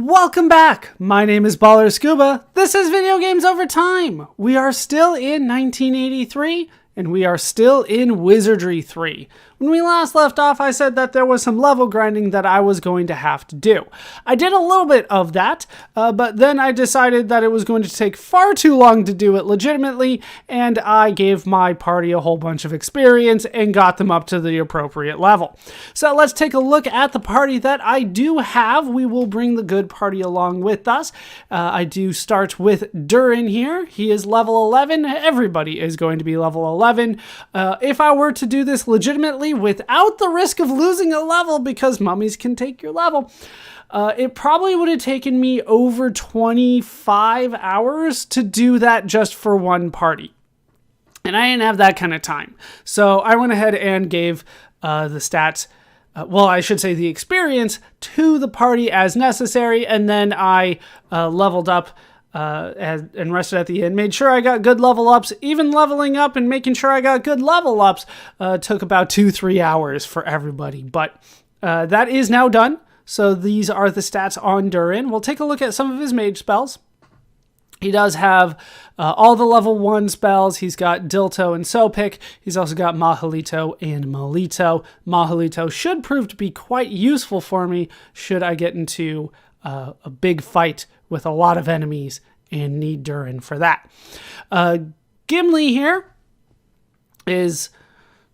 Welcome back! My name is Baller Scuba. This is Video Games Over Time. We are still in 1983, and we are still in Wizardry 3. When we last left off, I said that there was some level grinding that I was going to have to do. I did a little bit of that, but then I decided that it was going to take far too long to do it legitimately, and I gave my party a whole bunch of experience and got them up to the appropriate level. So let's take a look at the party that I do have. We will bring the good party along with us. I do start with Durin here. He is level 11. Everybody is going to be level 11. If I were to do this legitimately, without the risk of losing a level, because mummies can take your level, it probably would have taken me over 25 hours to do that just for one party. And I didn't have that kind of time. So I went ahead and gave the stats, well, I should say the experience, to the party as necessary, and then I leveled up and rested at the end. Made sure I got good level ups. Even leveling up and making sure I got good level ups took about 2-3 hours for everybody. But that is now done. So these are the stats on Durin. We'll take a look at some of his mage spells. He does have all the level 1 spells. He's got Dilto and Sopik. He's also got Mahalito and Malito. Mahalito should prove to be quite useful for me should I get into a big fight with a lot of enemies and need Durin for that. Gimli here is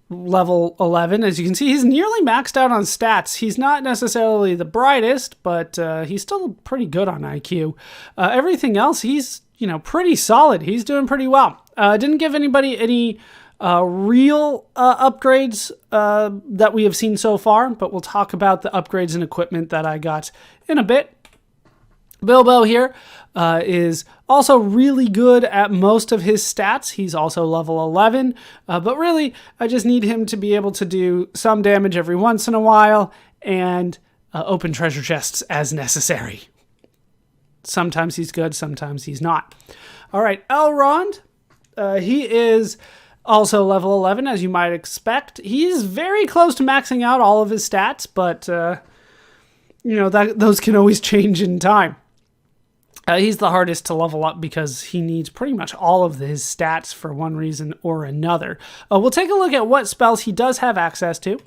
level 11. As you can see, he's nearly maxed out on stats. He's not necessarily the brightest, but he's still pretty good on IQ. Everything else, he's pretty solid. He's doing pretty well. Didn't give anybody any real upgrades that we have seen so far, but we'll talk about the upgrades and equipment that I got in a bit. Bilbo here is also really good at most of his stats. He's also level 11, but really I just need him to be able to do some damage every once in a while and open treasure chests as necessary. Sometimes he's good, sometimes he's not. All right, Elrond, he is also level 11, as you might expect. He's very close to maxing out all of his stats, but those can always change in time. He's the hardest to level up because he needs pretty much all of his stats for one reason or another. We'll take a look at what spells he does have access to.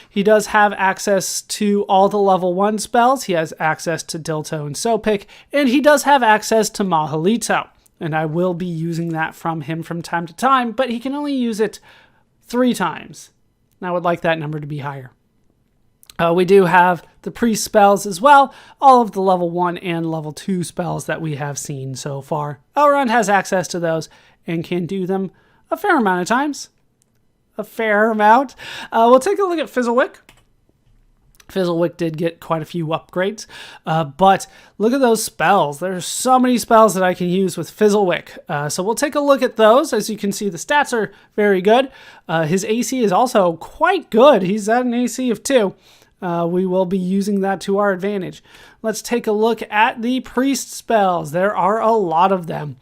He does have access to all the level 1 spells. He has access to Dilto and Sopik, and he does have access to Mahalito. And I will be using that from him from time to time, but he can only use it 3 times. And I would like that number to be higher. We do have the priest spells as well, all of the level 1 and level 2 spells that we have seen so far. Elrond has access to those and can do them a fair amount of times. A fair amount. We'll take a look at Fizzlewick. Fizzlewick did get quite a few upgrades, but look at those spells. There's so many spells that I can use with Fizzlewick. So we'll take a look at those. As you can see, the stats are very good. His AC is also quite good. He's at an AC of 2. We will be using that to our advantage. Let's take a look at the priest spells. There are a lot of them.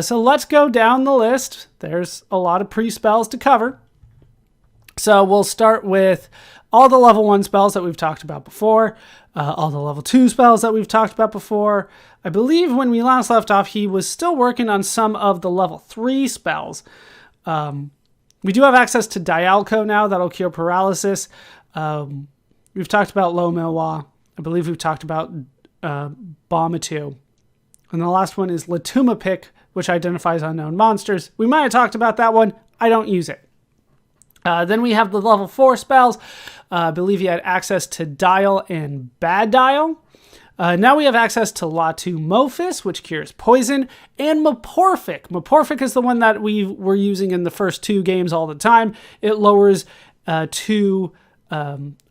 So let's go down the list. There's a lot of priest spells to cover. So we'll start with all the level 1 spells that we've talked about before, all the level 2 spells that we've talked about before. I believe when we last left off, he was still working on some of the level 3 spells. We do have access to Dialco now. That'll cure Paralysis. We've talked about Low Milwa. I believe we've talked about Bomatu. And the last one is Latumapik, which identifies unknown monsters. We might have talked about that one. I don't use it. Then we have the level 4 spells. I believe he had access to Dial and Bad Dial. Now we have access to Latumofis, which cures poison, and Maporphic. Maporphic is the one that we were using in the first 2 games all the time. It lowers 2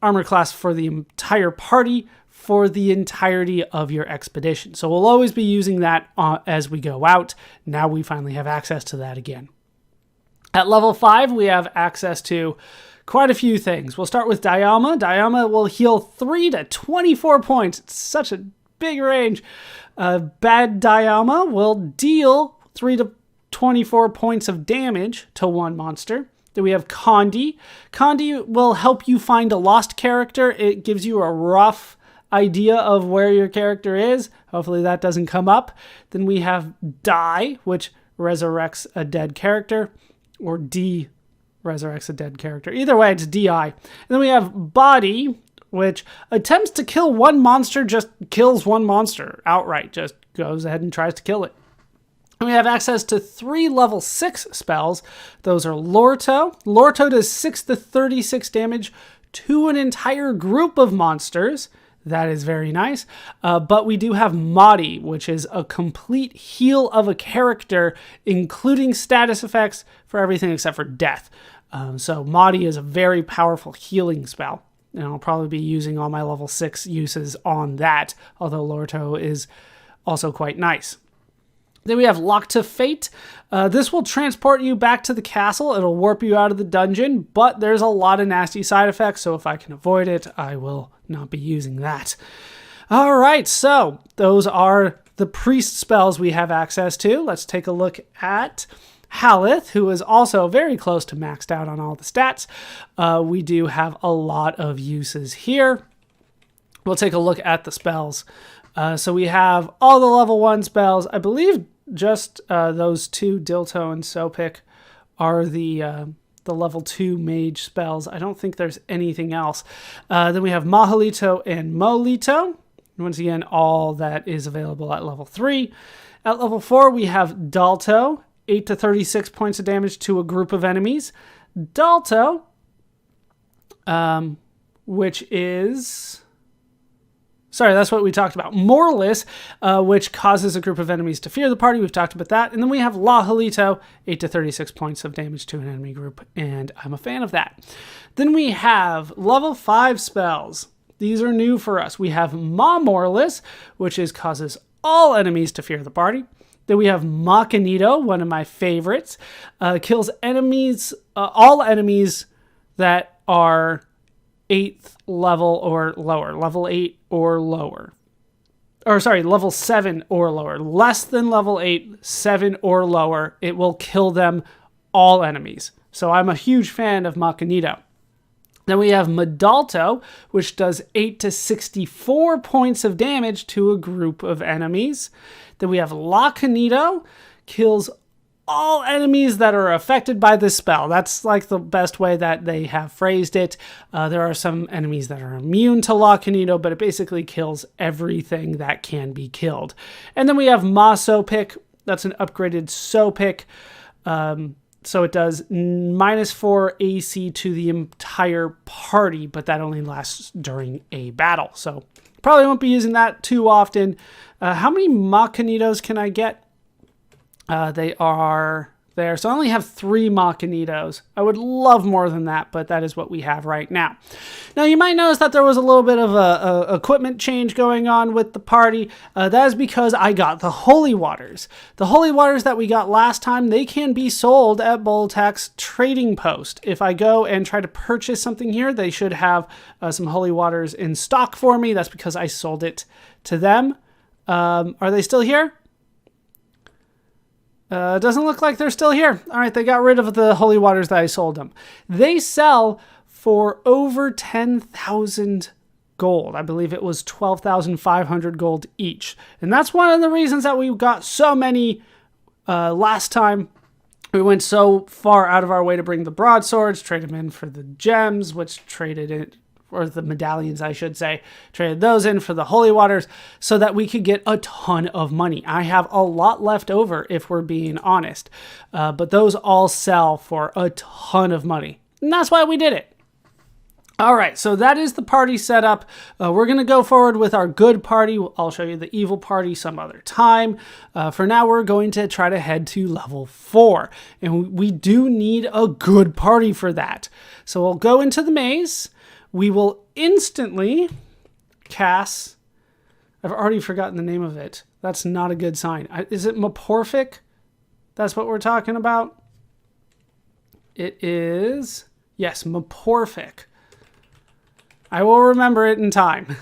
armor class for the entire party for the entirety of your expedition. So we'll always be using that as we go out. Now we finally have access to that again. At level 5, we have access to quite a few things. We'll start with Dialma. Dialma will heal 3 to 24 points. It's such a big range. Bad Dialma will deal 3 to 24 points of damage to one monster. Then we have Condi. Condi will help you find a lost character. It gives you a rough idea of where your character is. Hopefully that doesn't come up. Then we have Die, which resurrects a dead character, or D resurrects a dead character. Either way, it's DI. And then we have Body, which attempts to kill one monster, just kills one monster outright, just goes ahead and tries to kill it. And we have access to 3 level 6 spells. Those are Lorto. Lorto does 6 to 36 damage to an entire group of monsters. That is very nice. But we do have Modi, which is a complete heal of a character, including status effects for everything except for death. So Modi is a very powerful healing spell. And I'll probably be using all my level 6 uses on that, although Lorto is also quite nice. Then we have Lock to Fate. This will transport you back to the castle. It'll warp you out of the dungeon, but there's a lot of nasty side effects, so if I can avoid it, I will not be using that. All right, so those are the priest spells we have access to. Let's take a look at Haleth, who is also very close to maxed out on all the stats. We do have a lot of uses here. We'll take a look at the spells. So we have all the level 1 spells. I believe just those 2, Dilto and Sopik, are the level 2 mage spells. I don't think there's anything else. Then we have Mahalito and Molito. Once again, all that is available at level 3. At level 4, we have Dalto, 8 to 36 points of damage to a group of enemies. Dalto, which is... Sorry, that's what we talked about. Morless, which causes a group of enemies to fear the party. We've talked about that. And then we have Lahalito, 8 to 36 points of damage to an enemy group. And I'm a fan of that. Then we have level 5 spells. These are new for us. We have Ma Morless, which causes all enemies to fear the party. Then we have Machinito, one of my favorites. Kills enemies, all enemies that are 8th level or lower. Level 8 or lower. Or sorry, level 7 or lower. Less than level 8, 7 or lower. It will kill them, all enemies. So I'm a huge fan of Machinito. Then we have Medalto, which does 8 to 64 points of damage to a group of enemies. Then we have Lacanito, kills all enemies that are affected by this spell. That's like the best way that they have phrased it. There are some enemies that are immune to Lacanito, but it basically kills everything that can be killed. And then we have Ma Sopik. That's an upgraded Sopik. So it does -4 AC to the entire party, but that only lasts during a battle. So probably won't be using that too often. How many Machinitos can I get? They are there. So I only have 3 Machinitos. I would love more than that, but that is what we have right now. Now you might notice that there was a little bit of a equipment change going on with the party. That is because I got the Holy Waters. The Holy Waters that we got last time, they can be sold at Boltak's trading post. If I go and try to purchase something here, they should have some Holy Waters in stock for me. That's because I sold it to them. Are they still here? Doesn't look like they're still here. All right, they got rid of the Holy Waters that I sold them. They sell for over 10,000 gold. I believe it was 12,500 gold each. And that's one of the reasons that we got so many last time. We went so far out of our way to bring the broadswords, trade them in for the gems, which traded it, or the medallions, I should say, traded those in for the Holy Waters so that we could get a ton of money. I have a lot left over, if we're being honest, but those all sell for a ton of money, and that's why we did it. All right, so that is the party setup. We're going to go forward with our good party. I'll show you the evil party some other time. For now, we're going to try to head to level 4, and we do need a good party for that. So we'll go into the maze. We will instantly cast... I've already forgotten the name of it. That's not a good sign. Is it Meporphic? That's what we're talking about? It is... Yes, Meporphic. I will remember it in time.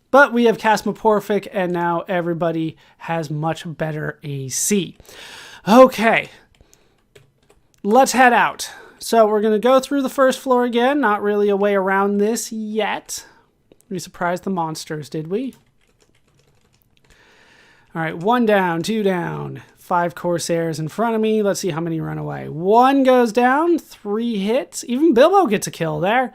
But we have cast Meporphic, and now everybody has much better AC. Okay. Let's head out. So we're going to go through the first floor again. Not really a way around this yet. We surprised the monsters, did we? All right, 1 down, 2 down. 5 Corsairs in front of me. Let's see how many run away. 1 goes down, 3 hits. Even Bilbo gets a kill there.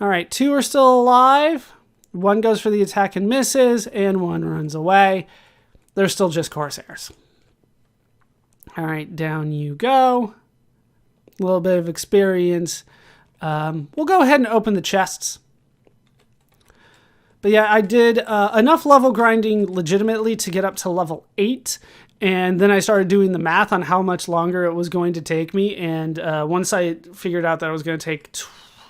All right, 2 are still alive. 1 goes for the attack and misses, and 1 runs away. They're still just Corsairs. All right, down you go. A little bit of experience. We'll go ahead and open the chests. But yeah, I did enough level grinding legitimately to get up to level 8. And then I started doing the math on how much longer it was going to take me. And once I figured out that it was going to take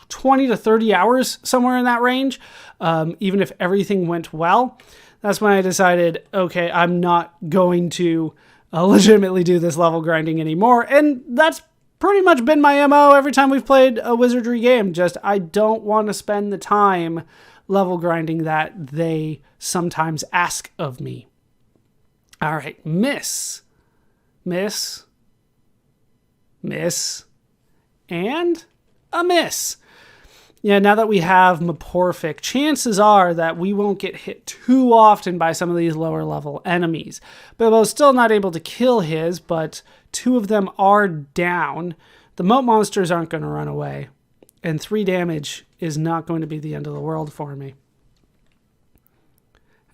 20 to 30 hours, somewhere in that range, even if everything went well, that's when I decided, okay, I'm not going to legitimately do this level grinding anymore. And that's pretty much been my MO every time we've played a Wizardry game. Just, I don't want to spend the time level grinding that they sometimes ask of me. All right, miss, miss, miss, and a miss. Yeah, now that we have Meporphic, chances are that we won't get hit too often by some of these lower level enemies. Bilbo's still not able to kill his, but 2 of them are down. The moat monsters aren't going to run away. And 3 damage is not going to be the end of the world for me.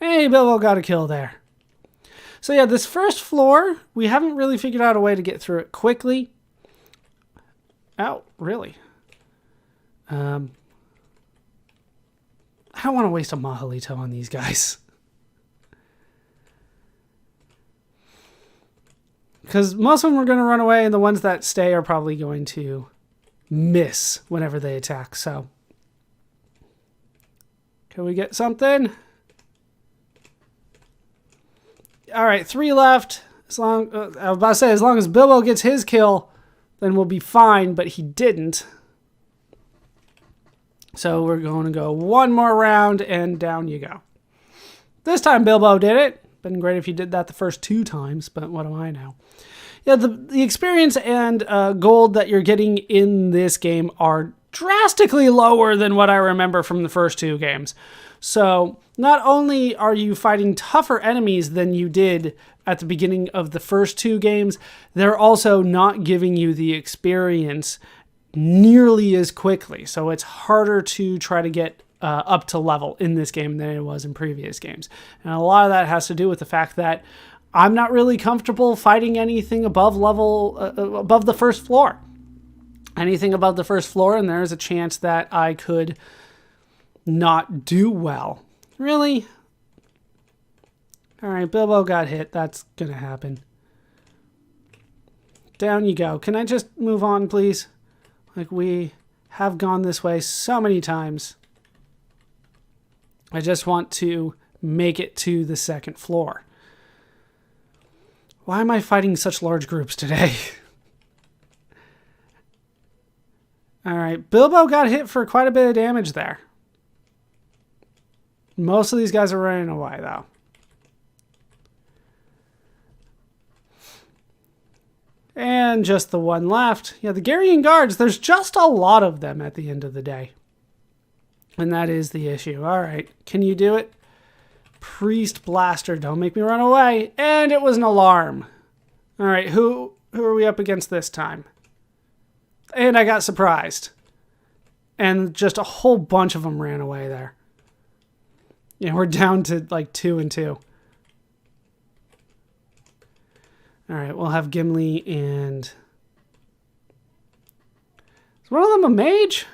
Hey, Bilbo got a kill there. So yeah, this first floor, we haven't really figured out a way to get through it quickly. Oh, really? I don't want to waste a Mahalito on these guys. Because most of them are going to run away, and the ones that stay are probably going to miss whenever they attack. So, can we get something? All right, 3 left. I was about to say, as long as Bilbo gets his kill, then we'll be fine, but he didn't. So we're going to go 1 more round, and down you go. This time Bilbo did it. Been great if you did that the first 2 times, but what do I know? Yeah, the experience and gold that you're getting in this game are drastically lower than what I remember from the first 2 games. So not only are you fighting tougher enemies than you did at the beginning of the first 2 games, they're also not giving you the experience nearly as quickly. So it's harder to try to get up to level in this game than it was in previous games. And a lot of that has to do with the fact that I'm not really comfortable fighting anything above level, above the first floor. Anything above the first floor, and there's a chance that I could not do well. Really? All right, Bilbo got hit. That's going to happen. Down you go. Can I just move on, please? Like, we have gone this way so many times. I just want to make it to the second floor. Why am I fighting such large groups today? All right, Bilbo got hit for quite a bit of damage there. Most of these guys are running away, though. And just the 1 left. Yeah, the Garrian guards, there's just a lot of them at the end of the day. And that is the issue. All right, can you do it? Priest Blaster, don't make me run away. And it was an alarm. All right, who are we up against this time? And I got surprised. And just a whole bunch of them ran away there. Yeah, we're down to like 2 and 2. All right, we'll have Gimli and... Is one of them a mage?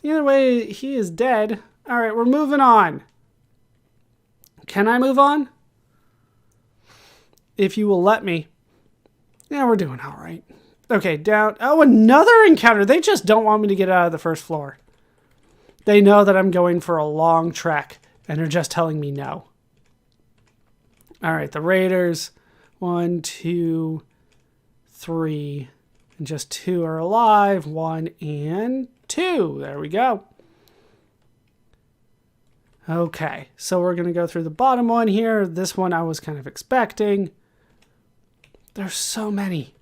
Either way, he is dead. All right, we're moving on. Can I move on? If you will let me. Yeah, we're doing all right. Okay, down. Oh, another encounter. They just don't want me to get out of the first floor. They know that I'm going for a long trek, and they're just telling me no. All right, the Raiders. 1, 2, 3, and just 2 are alive. 1 and 2. There we go. Okay, so we're going to go through the bottom one here. This one I was kind of expecting. There's so many.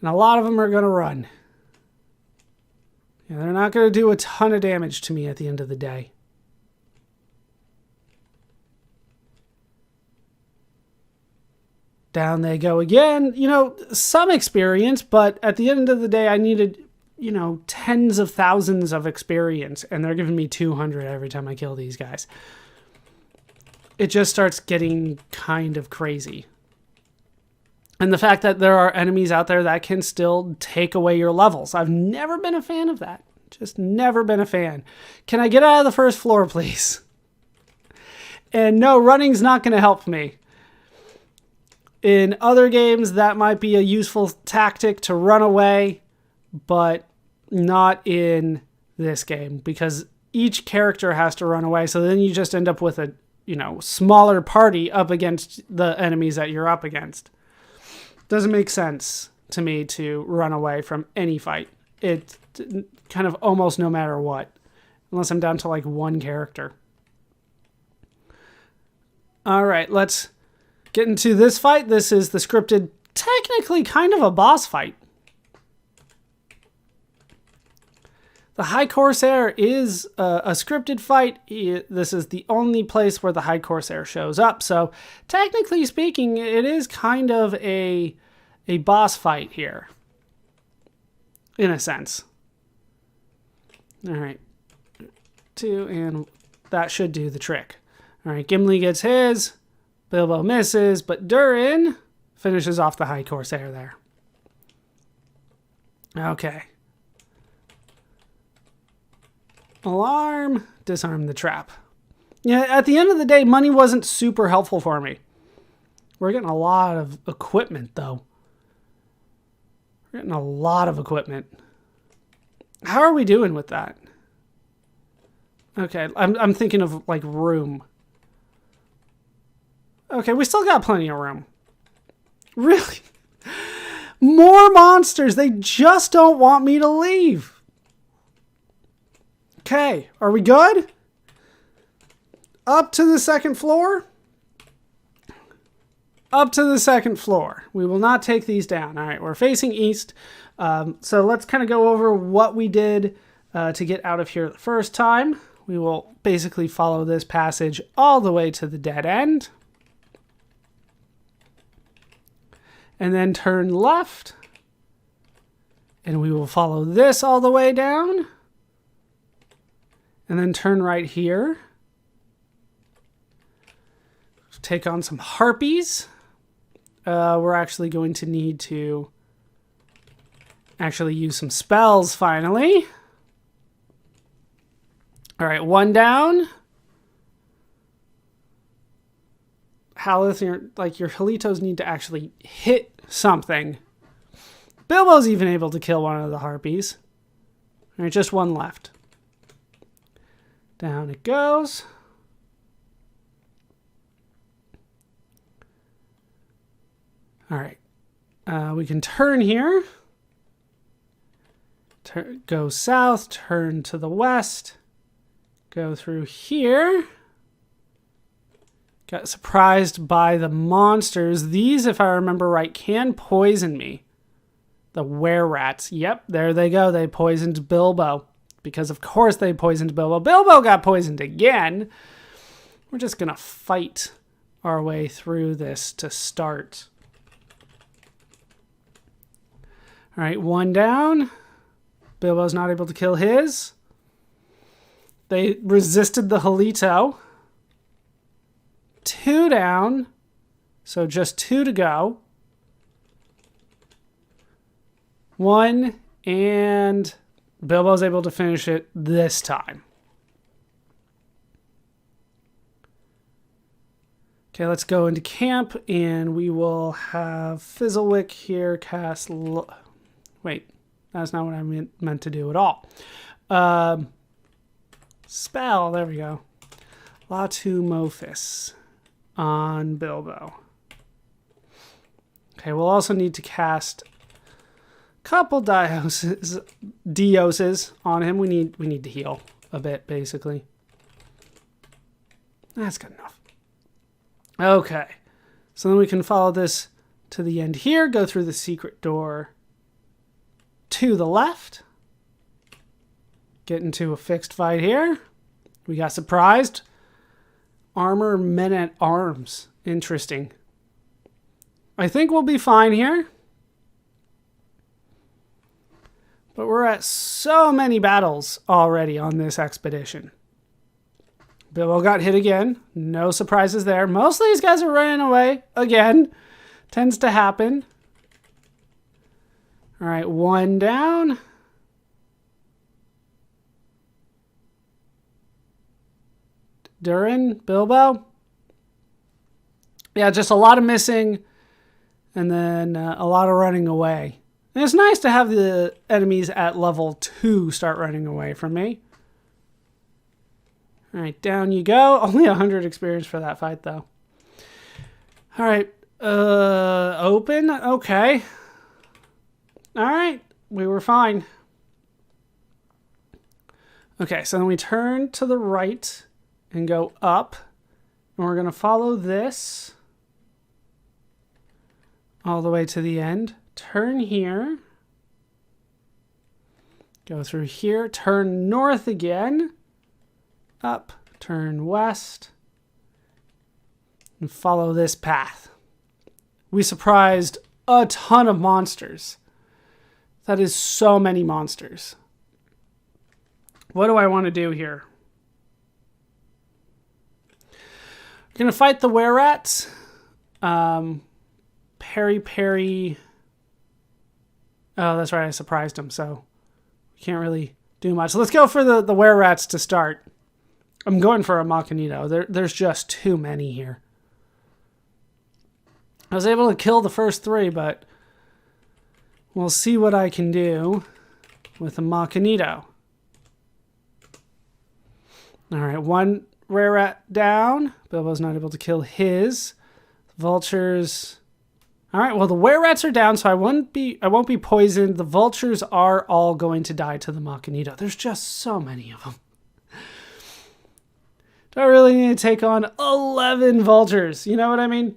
And a lot of them are going to run. Yeah, they're not going to do a ton of damage to me at the end of the day. Down they go again. You know, some experience, but at the end of the day, I needed, you know, tens of thousands of experience, and they're giving me 200 every time I kill these guys. It just starts getting kind of crazy. And the fact that there are enemies out there that can still take away your levels. I've never been a fan of that. Just never been a fan. Can I get out of the first floor, please? And no, running's not going to help me. In other games, that might be a useful tactic to run away, but not in this game, because each character has to run away. So then you just end up with a, you know, smaller party up against the enemies that you're up against. Doesn't make sense to me to run away from any fight. It kind of almost no matter what, unless I'm down to like one character. All right, let's get into this fight. This is the scripted, technically kind of a boss fight. The High Corsair is a scripted fight. This is the only place where the High Corsair shows up. So technically speaking, it is kind of a boss fight here, in a sense. All right, 2, and that should do the trick. All right, Gimli gets his, Bilbo misses, but Durin finishes off the High Corsair there. Okay. Alarm, disarm the trap. Yeah, at the end of the day, money wasn't super helpful for me. We're getting a lot of equipment, though. We're getting a lot of equipment. How are we doing with that? Okay, I'm thinking of, like, room. Okay, we still got plenty of room. Really? More monsters! They just don't want me to leave. Okay, are we good? Up to the second floor? Up to the second floor. We will not take these down. All right, we're facing east. So let's kind of go over what we did to get out of here the first time. We will basically follow this passage all the way to the dead end. And then turn left. And we will follow this all the way down. And then turn right here. Take on some harpies. We're actually going to need to actually use some spells finally. All right, 1 down. Halith, your Halitos need to actually hit something. Bilbo's even able to kill one of the harpies. All right, just 1 left. Down it goes. All right. We can turn here. Go south, turn to the west. Go through here. Got surprised by the monsters. These, if I remember right, can poison me. The were-rats. Yep, there they go. They poisoned Bilbo. Because of course they poisoned Bilbo. Bilbo got poisoned again. We're just going to fight our way through this to start. All right, 1 down. Bilbo's not able to kill his. They resisted the Halito. 2 down. So just 2 to go. 1, and Bilbo's able to finish it this time. Okay, let's go into camp, and we will have Fizzlewick here cast... Wait, that's not what I meant to do at all. Spell, there we go. Latu Mophis on Bilbo. Okay, we'll also need to cast a couple Dioses on him. We need to heal a bit, basically. That's good enough. Okay, so then we can follow this to the end here, go through the secret door to the left. get into a fixed fight here. We got surprised. Armor men at arms. Interesting. I think we'll be fine here. But we're at so many battles already on this expedition. Bilbo got hit again. No surprises there. Most of these guys are running away again. Tends to happen. All right, one down. Durin, Bilbo. Yeah, just a lot of missing. And then a lot of running away. And it's nice to have the enemies at level 2 start running away from me. All right, down you go. Only 100 experience for that fight, though. All right, open. Okay. All right, we were fine. Okay, so then we turn to the right and go up. And we're going to follow this all the way to the end. Turn here. Go through here. Turn north again. Up. Turn west. And follow this path. We surprised a ton of monsters. That is so many monsters. What do I want to do here? We're going to fight the were-rats. Perry. Oh, that's right. I surprised him, so we can't really do much. So let's go for the were-rats to start. I'm going for a Machinito. There's just too many here. I was able to kill the first 3, but we'll see what I can do with a Machinito. All right, one were-rat down. Bilbo's not able to kill his. Vultures. All right, well, the were-rats are down, so I won't be poisoned. The vultures are all going to die to the Machinito. There's just so many of them. Do I really need to take on 11 vultures? You know what I mean?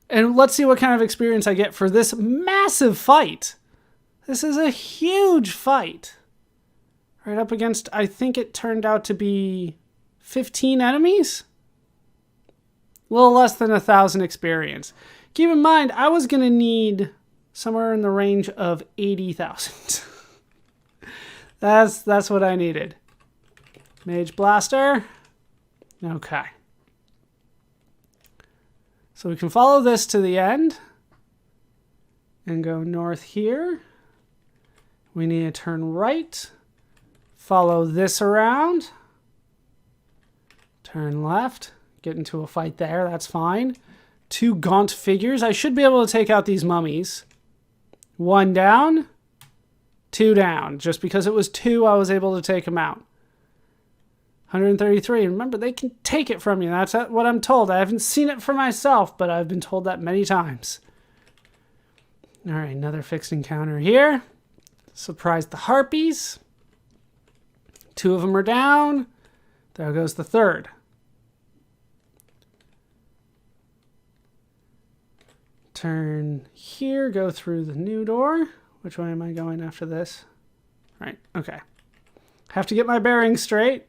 And let's see what kind of experience I get for this massive fight. This is a huge fight. Right up against, I think it turned out to be 15 enemies? A little less than 1,000 experience. Keep in mind, I was going to need somewhere in the range of 80,000. That's what I needed. Mage Blaster. Okay. So we can follow this to the end and go north here. We need to turn right. Follow this around. Turn left. Get into a fight there. That's fine. 2 gaunt figures. I should be able to take out these mummies. 1 down. 2 down. Just because it was 2, I was able to take them out. 133. Remember, they can take it from you. That's what I'm told. I haven't seen it for myself, but I've been told that many times. All right, another fixed encounter here. Surprise the harpies. 2 of them are down. There goes the 3rd. Turn here, go through the new door. Which way am I going after this? Right, okay. Have to get my bearings straight.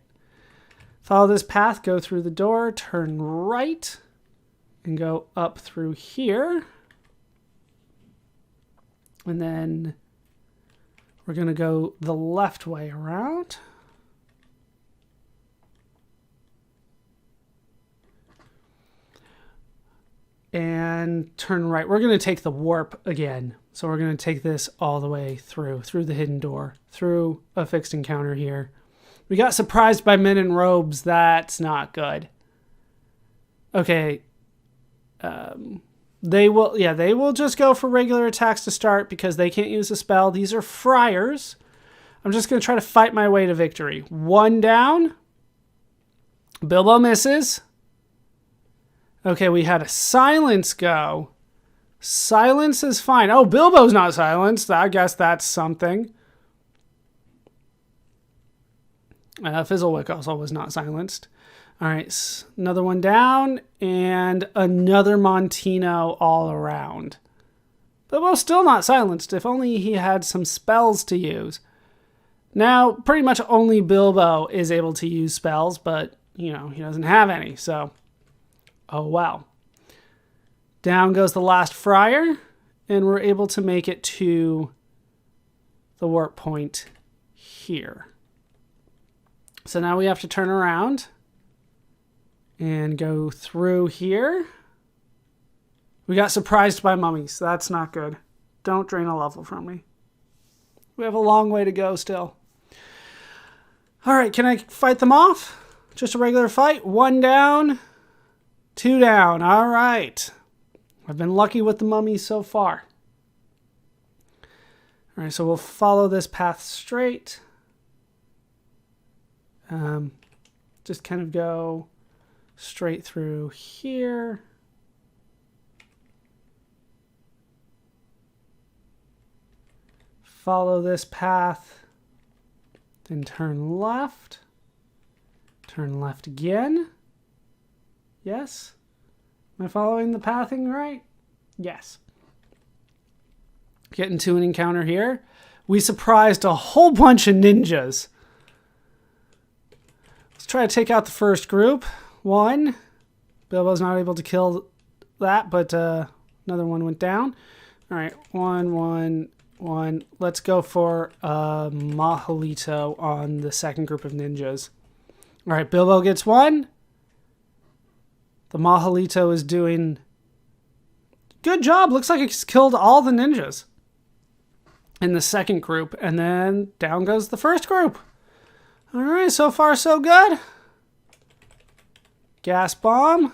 Follow this path, go through the door, turn right, and go up through here. And then we're going to go the left way around. And turn right. We're going to take the warp again. So we're going to take this all the way through the hidden door, through a fixed encounter here. We got surprised by men in robes. That's not good. Okay. They will just go for regular attacks to start because they can't use a spell. These are friars. I'm just going to try to fight my way to victory. 1 down. Bilbo misses. Okay, we had a silence go. Silence is fine. Oh, Bilbo's not silenced. I guess that's something. Fizzlewick also was not silenced. All right, another one down, and another Montino all around. Bilbo's still not silenced. If only he had some spells to use. Now, pretty much only Bilbo is able to use spells, but, you know, he doesn't have any, so oh well. Down goes the last friar, and we're able to make it to the warp point here. So now we have to turn around and go through here. We got surprised by mummies. That's not good. Don't drain a level from me. We have a long way to go still. All right, can I fight them off? Just a regular fight. 1 down, 2 down. All right. I've been lucky with the mummies so far. All right, so we'll follow this path straight. Just kind of go straight through here. Follow this path, then turn left. Turn left again. Yes? Am I following the pathing right? Yes. Get into an encounter here. We surprised a whole bunch of ninjas. Let's try to take out the first group. 1. Bilbo's not able to kill that, but another one went down. All right, 1, 1, 1. Let's go for Mahalito on the second group of ninjas. All right, Bilbo gets 1. The Mahalito is doing good job. Looks like it's killed all the ninjas in the second group. And then down goes the first group. All right, so far so good. Gas bomb.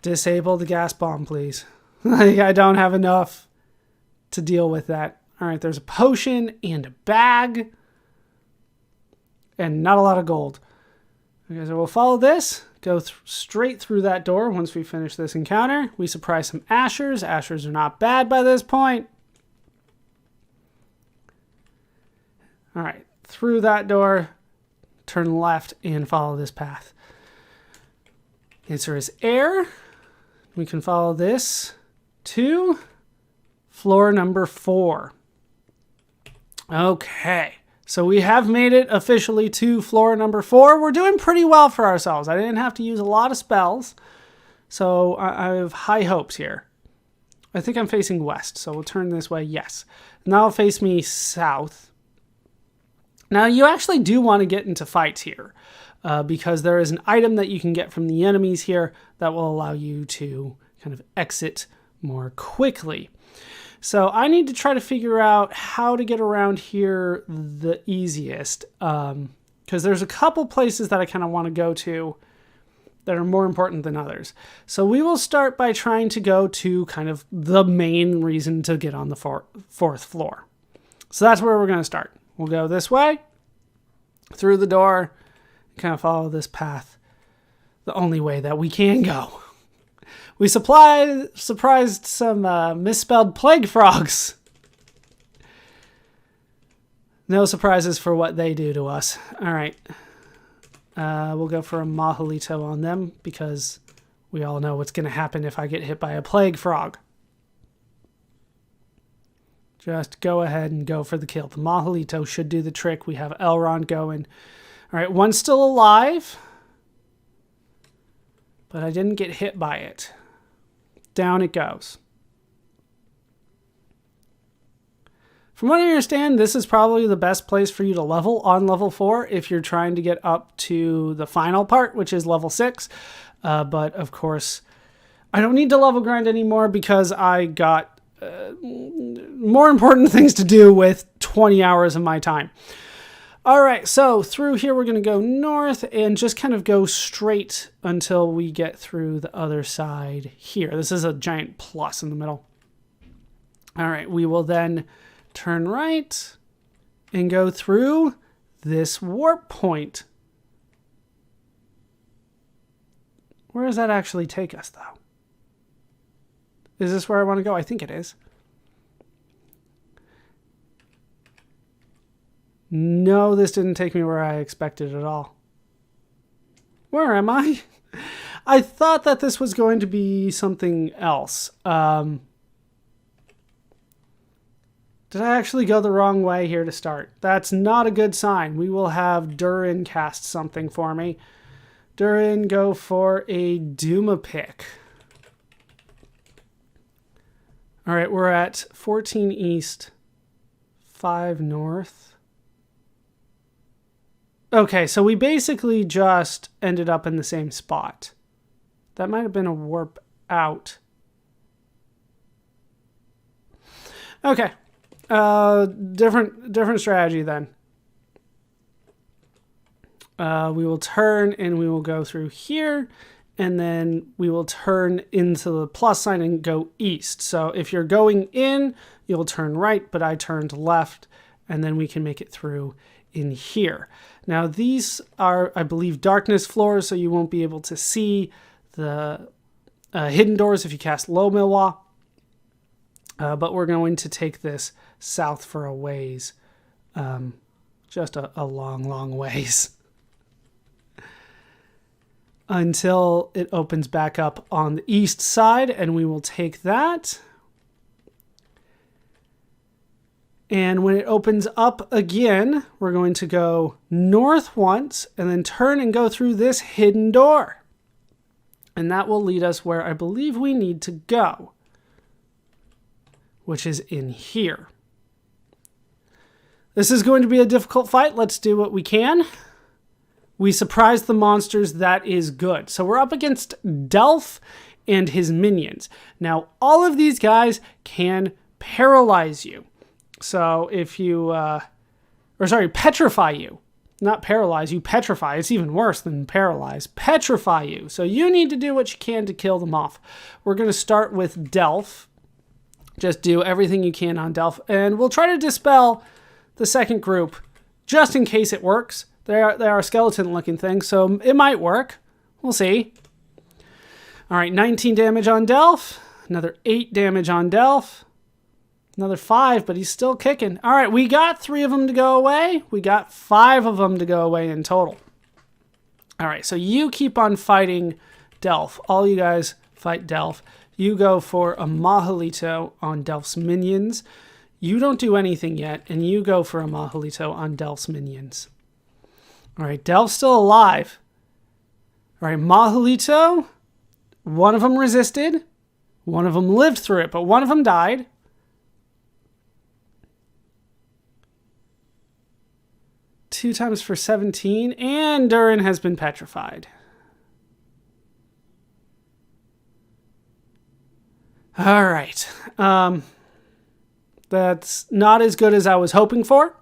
Disable the gas bomb, please. I don't have enough to deal with that. All right, there's a potion and a bag. And not a lot of gold. Okay, so we'll follow this. Go straight through that door once we finish this encounter. We surprise some Ashers. Ashers are not bad by this point. All right, through that door, turn left and follow this path. Answer is air. We can follow this to floor number 4. Okay, so we have made it officially to floor number 4. We're doing pretty well for ourselves. I didn't have to use a lot of spells, so I have high hopes here. I think I'm facing west, so we'll turn this way, yes. Now it'll face me south. Now you actually do want to get into fights here, because there is an item that you can get from the enemies here that will allow you to kind of exit more quickly. So I need to try to figure out how to get around here the easiest, because there's a couple places that I kind of want to go to that are more important than others. So we will start by trying to go to kind of the main reason to get on the fourth floor. So that's where we're going to start. We'll go this way, through the door, kind of follow this path, the only way that we can go. We surprised some misspelled plague frogs. No surprises for what they do to us. All right. We'll go for a Mahalito on them because we all know what's going to happen if I get hit by a plague frog. Just go ahead and go for the kill. The Mahalito should do the trick. We have Elrond going. All right, one's still alive, but I didn't get hit by it. Down it goes. From what I understand, this is probably the best place for you to level on level 4 if you're trying to get up to the final part, which is level 6. But of course, I don't need to level grind anymore because I got more important things to do with 20 hours of my time. All right, so through here we're going to go north and just kind of go straight until we get through the other side here. This is a giant plus in the middle. All right, we will then turn right and go through this warp point. Where does that actually take us, though? Is this where I want to go? I think it is. No, this didn't take me where I expected at all. Where am I? I thought that this was going to be something else. Did I actually go the wrong way here to start? That's not a good sign. We will have Durin cast something for me. Durin, go for a Duma pick. All right, we're at 14 east, 5 north. Okay, so we basically just ended up in the same spot. That might have been a warp out. Okay. Different strategy then. We will turn and we will go through here, and then we will turn into the plus sign and go east. So if you're going in, you'll turn right, but I turned left, and then we can make it through in here. Now these are, I believe, darkness floors, so you won't be able to see the hidden doors if you cast low Milwa. But we're going to take this south for a ways. Just a long ways. Until it opens back up on the east side, and we will take that. And when it opens up again, we're going to go north once, and then turn and go through this hidden door. And that will lead us where I believe we need to go, which is in here. This is going to be a difficult fight. Let's do what we can. We surprise the monsters. That is good. So we're up against Delph and his minions. Now, all of these guys can paralyze you. So if you, petrify you. Not paralyze you, petrify. It's even worse than paralyze. Petrify you. So you need to do what you can to kill them off. We're going to start with Delph. Just do everything you can on Delph. And we'll try to dispel the second group just in case it works. They are skeleton-looking things, so it might work. We'll see. All right, 19 damage on Delph. Another 8 damage on Delph. Another 5, but he's still kicking. All right, we got 3 of them to go away. We got 5 of them to go away in total. All right, so you keep on fighting Delph. All you guys fight Delph. You go for a Mahalito on Delph's minions. You don't do anything yet, and you go for a Mahalito on Delph's minions. All right, Delph's still alive. All right, Mahalito, one of them resisted. One of them lived through it, but one of them died. Two times for 17, and Durin has been petrified. All right. That's not as good as I was hoping for.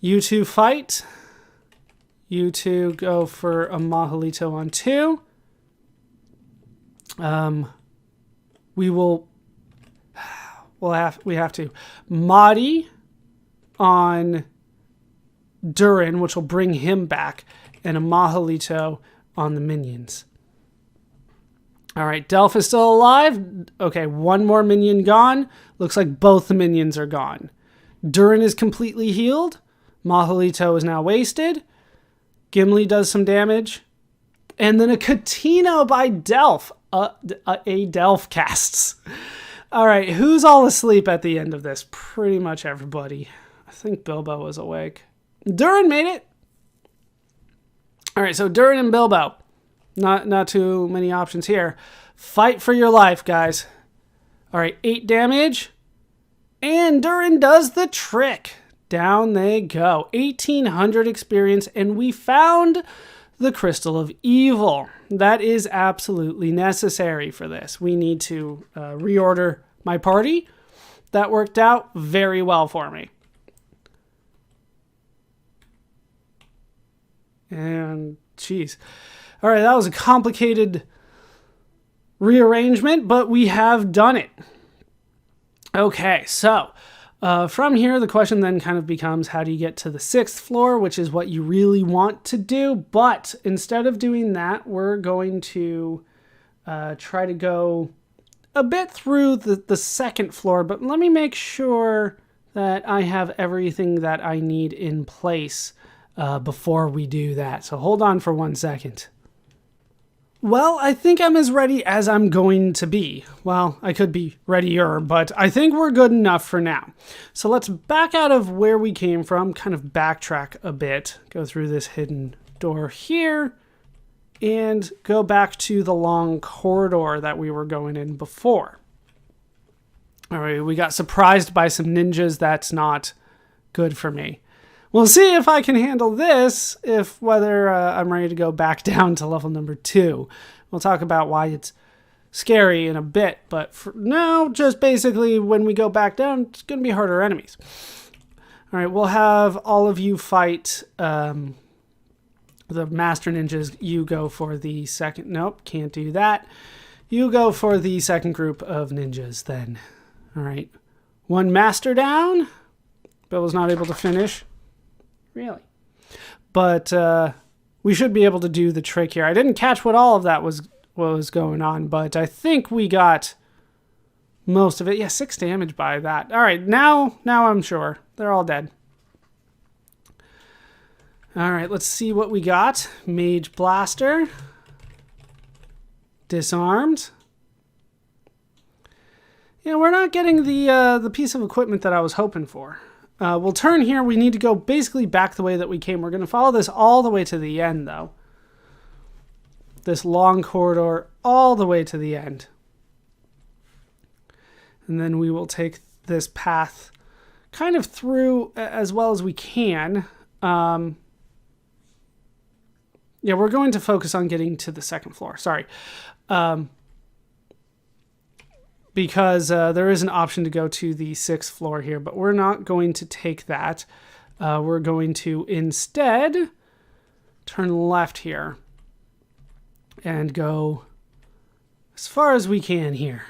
You two fight. You two go for a Mahalito on 2. We have to. Mahdi on Durin, which will bring him back, and a Mahalito on the minions. All right, Delph is still alive. Okay, one more minion gone. Looks like both the minions are gone. Durin is completely healed. Mahalito is now wasted. Gimli does some damage. And then a Katina by Delph. A Delph casts. All right, who's all asleep at the end of this? Pretty much everybody. I think Bilbo was awake. Durin made it. All right, so Durin and Bilbo. Not too many options here. Fight for your life, guys. All right, 8 damage. And Durin does the trick. Down they go. 1,800 experience, and we found the Crystal of Evil. That is absolutely necessary for this. We need to reorder my party. That worked out very well for me. And, geez. All right, that was a complicated rearrangement, but we have done it. Okay, so from here, the question then kind of becomes, how do you get to the 6th floor, which is what you really want to do. But instead of doing that, we're going to try to go a bit through the 2nd floor. But let me make sure that I have everything that I need in place before we do that. So hold on for 1 second. Well, I think I'm as ready as I'm going to be. Well, I could be readier, but I think we're good enough for now. So let's back out of where we came from, kind of backtrack a bit, go through this hidden door here, and go back to the long corridor that we were going in before. All right, we got surprised by some ninjas. That's not good for me. We'll see if I can handle this, whether I'm ready to go back down to level number 2. We'll talk about why it's scary in a bit, but for now, just basically when we go back down, it's going to be harder enemies. All right, we'll have all of you fight the master ninjas. You go for the second. Nope, can't do that. You go for the second group of ninjas then. All right, one master down. Bill was not able to finish. Really? But we should be able to do the trick here. I didn't catch what all of that was going on, but I think we got most of it. Yeah, 6 damage by that. All right, now I'm sure. They're all dead. All right, let's see what we got. Mage Blaster. Disarmed. Yeah, we're not getting the piece of equipment that I was hoping for. We'll turn here. We need to go basically back the way that we came. We're going to follow this all the way to the end, though. This long corridor all the way to the end. And then we will take this path kind of through as well as we can. Yeah, we're going to focus on getting to the second floor. Sorry. Because there is an option to go to the 6th floor here, but we're not going to take that. We're going to instead turn left here and go as far as we can here.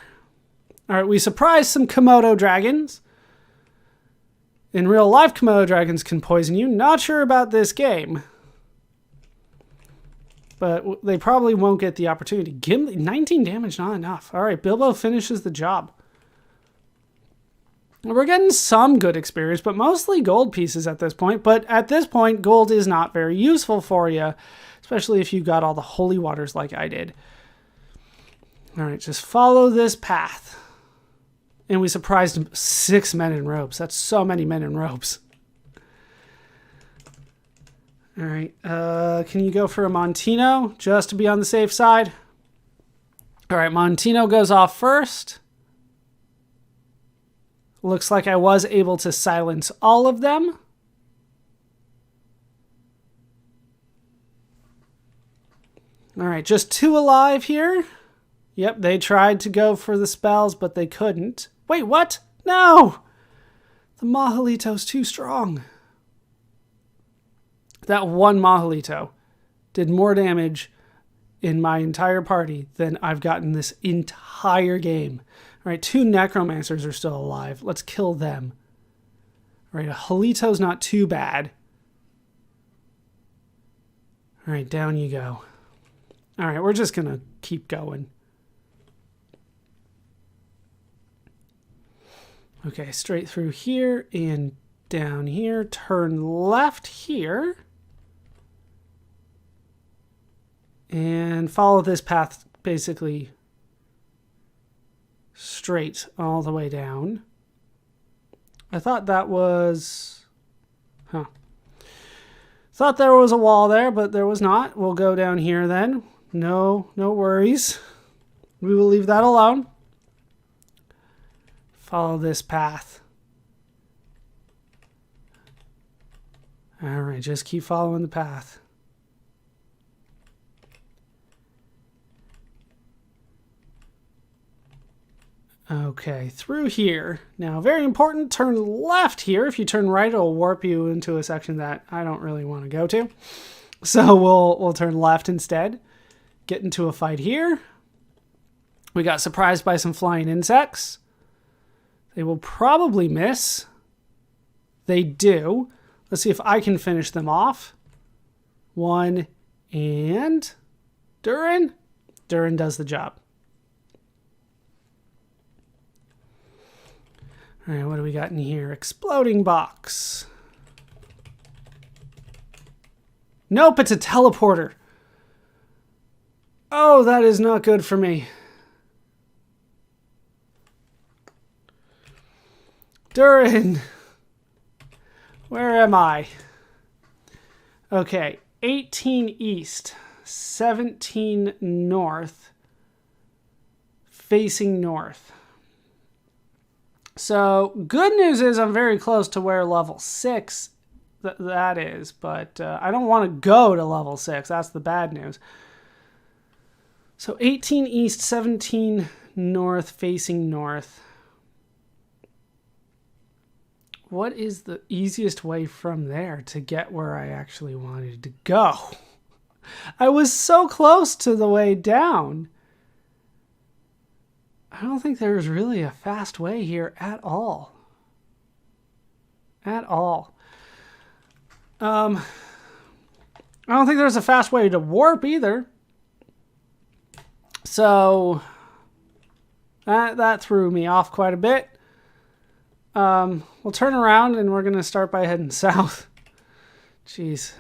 All right, we surprised some Komodo dragons. In real life, Komodo dragons can poison you. Not sure about this game. But they probably won't get the opportunity. Gimli, 19 damage, not enough. All right, Bilbo finishes the job. We're getting some good experience, but mostly gold pieces at this point. But at this point, gold is not very useful for you, especially if you got all the holy waters like I did. All right, just follow this path. And we surprised 6 men in robes. That's so many men in robes. All right, can you go for a Montino just to be on the safe side? All right, Montino goes off first. Looks like I was able to silence all of them. All right, just 2 alive here. Yep, they tried to go for the spells, but they couldn't. Wait, what? No! The Mahalito's too strong. That one Mahalito did more damage in my entire party than I've gotten this entire game. All right, 2 Necromancers are still alive. Let's kill them. All right, a Halito's not too bad. All right, down you go. All right, we're just going to keep going. Okay, straight through here and down here. Turn left here. And follow this path basically straight all the way down. I thought that was... Thought there was a wall there, but there was not. We'll go down here then. No worries. We will leave that alone. Follow this path. All right, just keep following the path. Okay, through here. Now, very important, turn left here. If you turn right, it'll warp you into a section that I don't really want to go to. So we'll turn left instead. Get into a fight here. We got surprised by some flying insects. They will probably miss. They do. Let's see if I can finish them off. 1 and Durin. Durin does the job. All right, what do we got in here? Exploding box. Nope, it's a teleporter. Oh, that is not good for me. Durin. Where am I? Okay, 18 east, 17 north, facing north. So, good news is I'm very close to where level 6 that is, but I don't want to go to level 6. That's the bad news. So, 18 east, 17 north, facing north. What is the easiest way from there to get where I actually wanted to go? I was so close to the way down. I don't think there's really a fast way here at all. At all. I don't think there's a fast way to warp either. So that threw me off quite a bit. We'll turn around and we're going to start by heading south. Jeez.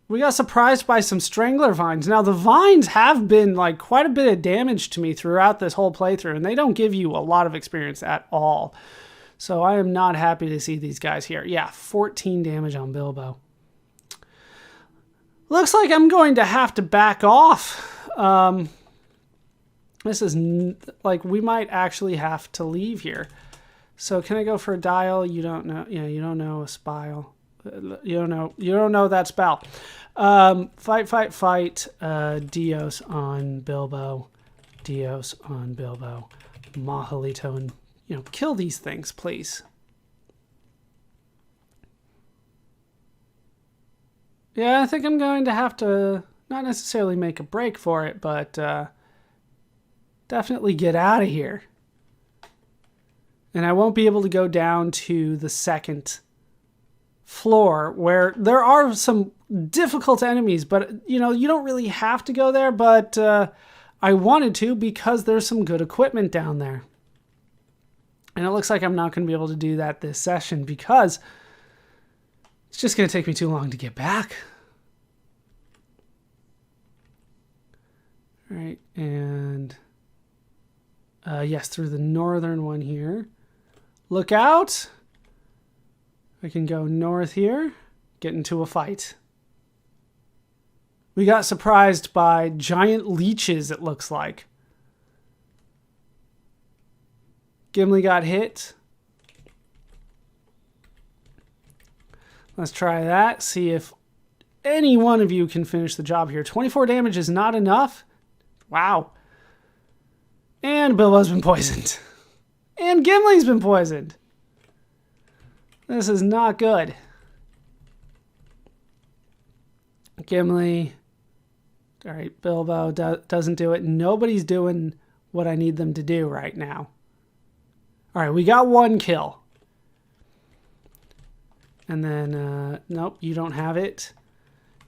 We got surprised by some strangler vines. Now, the vines have been like quite a bit of damage to me throughout this whole playthrough, and they don't give you a lot of experience at all. So I am not happy to see these guys here. Yeah, 14 damage on Bilbo. Looks like I'm going to have to back off. This is like we might actually have to leave here. So can I go for a dial? You don't know. Yeah, you don't know a spile. You don't know that spell. Fight. Dios on Bilbo. Dios on Bilbo. Mahalito, and kill these things, please. Yeah, I think I'm going to have to not necessarily make a break for it, but definitely get out of here. And I won't be able to go down to the second floor where there are some difficult enemies, but you don't really have to go there, but I wanted to because there's some good equipment down there. And it looks like I'm not going to be able to do that this session because it's just going to take me too long to get back. All right, and yes, through the northern one here. Look out! I can go north here, get into a fight. We got surprised by giant leeches, it looks like. Gimli got hit. Let's try that. See if any one of you can finish the job here. 24 damage is not enough. Wow. And Bilbo's been poisoned. And Gimli's been poisoned. This is not good. Gimli. All right, Bilbo doesn't do it. Nobody's doing what I need them to do right now. All right, we got one kill. And then, nope, you don't have it.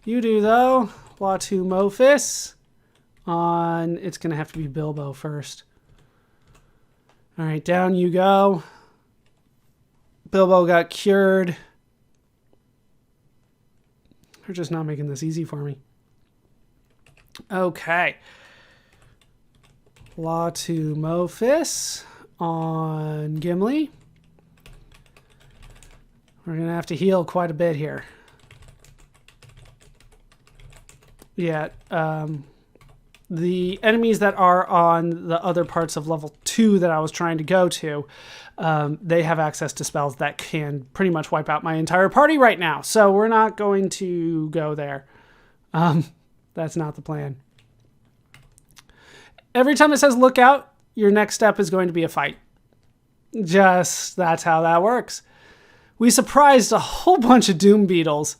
You do, though. Latu Mofis. It's going to have to be Bilbo first. All right, down you go. Bilbo got cured. They're just not making this easy for me. Okay. Latu Mofis on Gimli. We're going to have to heal quite a bit here. Yeah, the enemies that are on the other parts of level 2 that I was trying to go to, they have access to spells that can pretty much wipe out my entire party right now. So we're not going to go there. That's not the plan. Every time it says look out, your next step is going to be a fight. That's how that works. We surprised a whole bunch of Doom Beetles.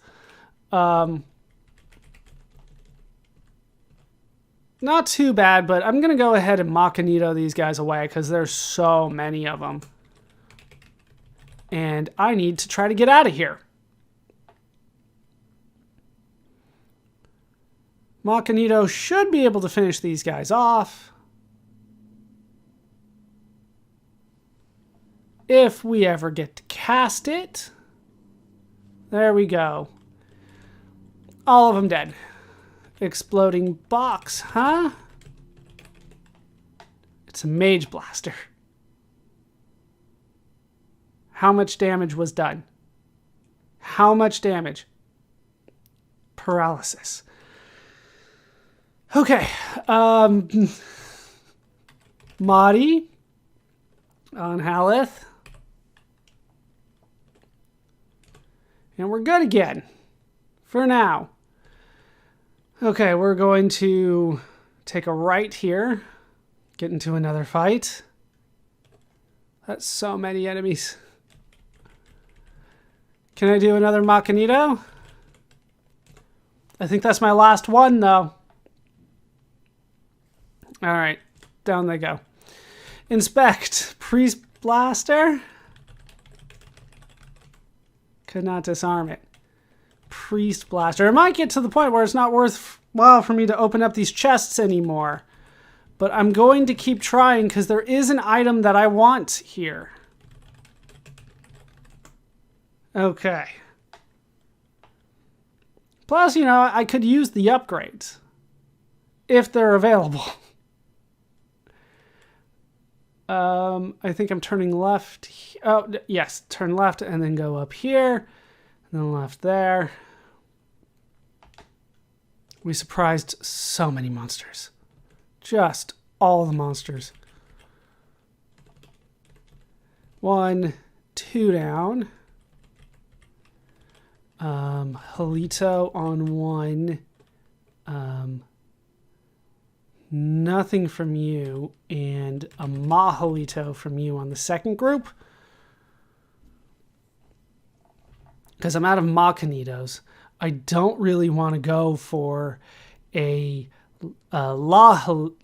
Not too bad, but I'm going to go ahead and Machinito these guys away because there's so many of them. And I need to try to get out of here. Machinito should be able to finish these guys off. If we ever get to cast it. There we go. All of them dead. Exploding box, huh? It's a mage blaster. How much damage was done? How much damage? Paralysis. Okay. Mahdi on Haleth. And we're good again. For now. Okay, we're going to take a right here. Get into another fight. That's so many enemies. Can I do another Machinito? I think that's my last one, though. Alright, down they go. Inspect. Priest Blaster. Could not disarm it. Priest Blaster. It might get to the point where it's not worthwhile for me to open up these chests anymore. But I'm going to keep trying because there is an item that I want here. Okay. Plus, you know, I could use the upgrades. If they're available. I think I'm turning left. Oh, yes. Turn left and then go up here. And then left there. We surprised so many monsters. Just all the monsters. 1, 2 down. Halito on 1. Nothing from you. And a Mahalito from you on the second group. Because I'm out of Machinitos. I don't really want to go for a Lacanito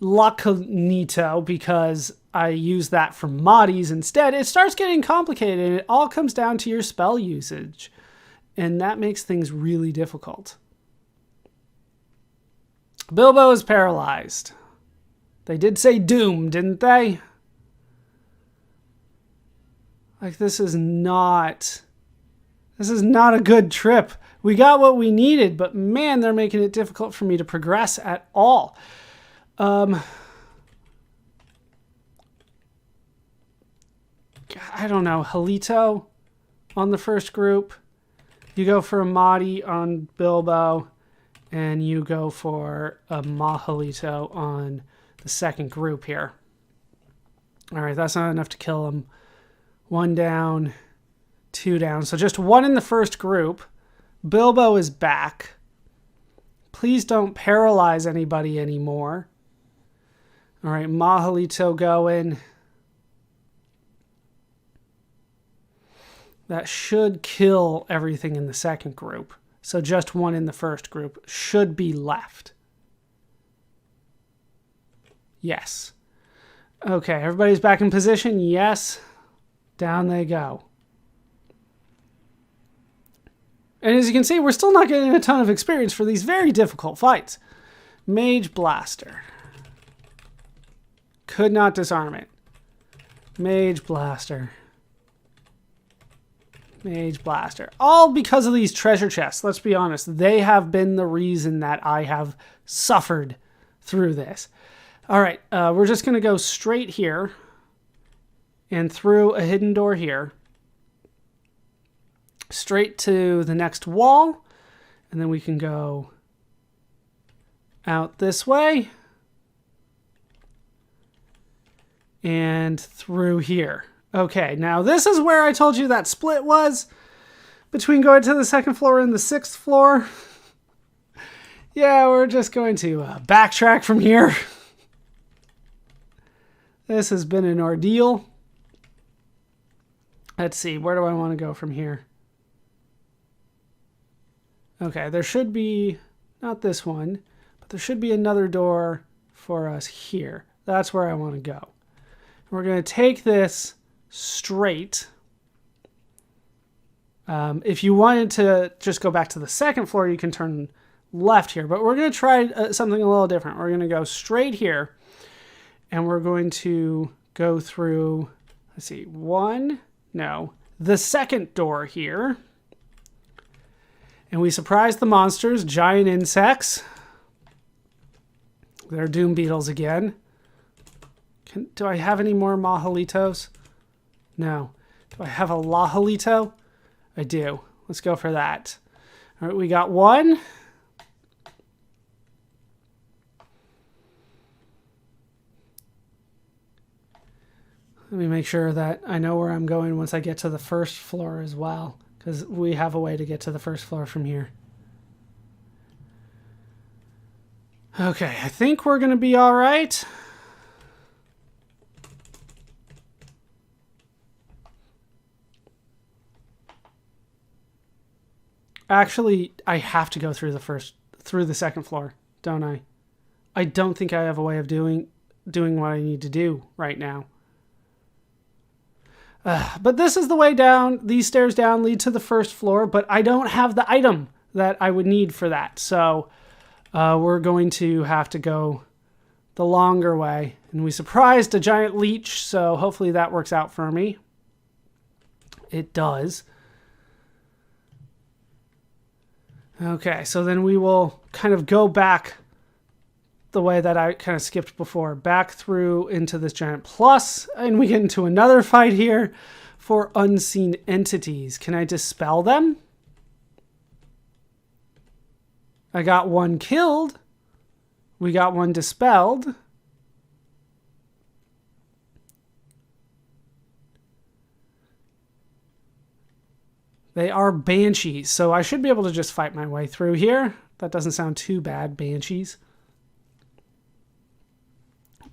because I use that for Mahdi's instead. It starts getting complicated and it all comes down to your spell usage. And that makes things really difficult. Bilbo is paralyzed. They did say doom, didn't they? Like, this is not a good trip. We got what we needed, but man, they're making it difficult for me to progress at all. I don't know. Halito on the first group. You go for a Mahdi on Bilbo, and you go for a Mahalito on the second group here. All right, that's not enough to kill him. 1 down, 2 down. So just 1 in the first group. Bilbo is back. Please don't paralyze anybody anymore. All right, Mahalito going. That should kill everything in the second group. So just 1 in the first group should be left. Yes. Okay, everybody's back in position. Yes. Down they go. And as you can see, we're still not getting a ton of experience for these very difficult fights. Mage Blaster. Could not disarm it. Mage Blaster. Mage Blaster. All because of these treasure chests. Let's be honest. They have been the reason that I have suffered through this. All right. We're just going to go straight here. And through a hidden door here. Straight to the next wall. And then we can go out this way. And through here. Okay, now this is where I told you that split was. Between going to the second floor and the 6th floor. Yeah, we're just going to backtrack from here. This has been an ordeal. Let's see, where do I want to go from here? Okay, there should be, not this one, but there should be another door for us here. That's where I want to go. We're going to take this straight. If you wanted to just go back to the second floor, you can turn left here. But we're going to try something a little different. We're going to go straight here. And we're going to go through, let's see, the second door here. And we surprised the monsters, giant insects. They're doom beetles again. Do I have any more Mahalitos? No. Do I have a Lahalito? I do. Let's go for that. All right, we got one. Let me make sure that I know where I'm going once I get to the first floor as well, because we have a way to get to the first floor from here. Okay, I think we're going to be all right. Actually, I have to go through the second floor, don't I? I don't think I have a way of doing what I need to do right now. But this is the way down. These stairs down lead to the first floor, but I don't have the item that I would need for that. So we're going to have to go the longer way. And we surprised a giant leech, so hopefully that works out for me. It does. Okay, so then we will kind of go back the way that I kind of skipped before, back through into this giant plus, and we get into another fight here for unseen entities. Can I dispel them? I got one killed. We got one dispelled. They are banshees, so I should be able to just fight my way through here. That doesn't sound too bad, banshees.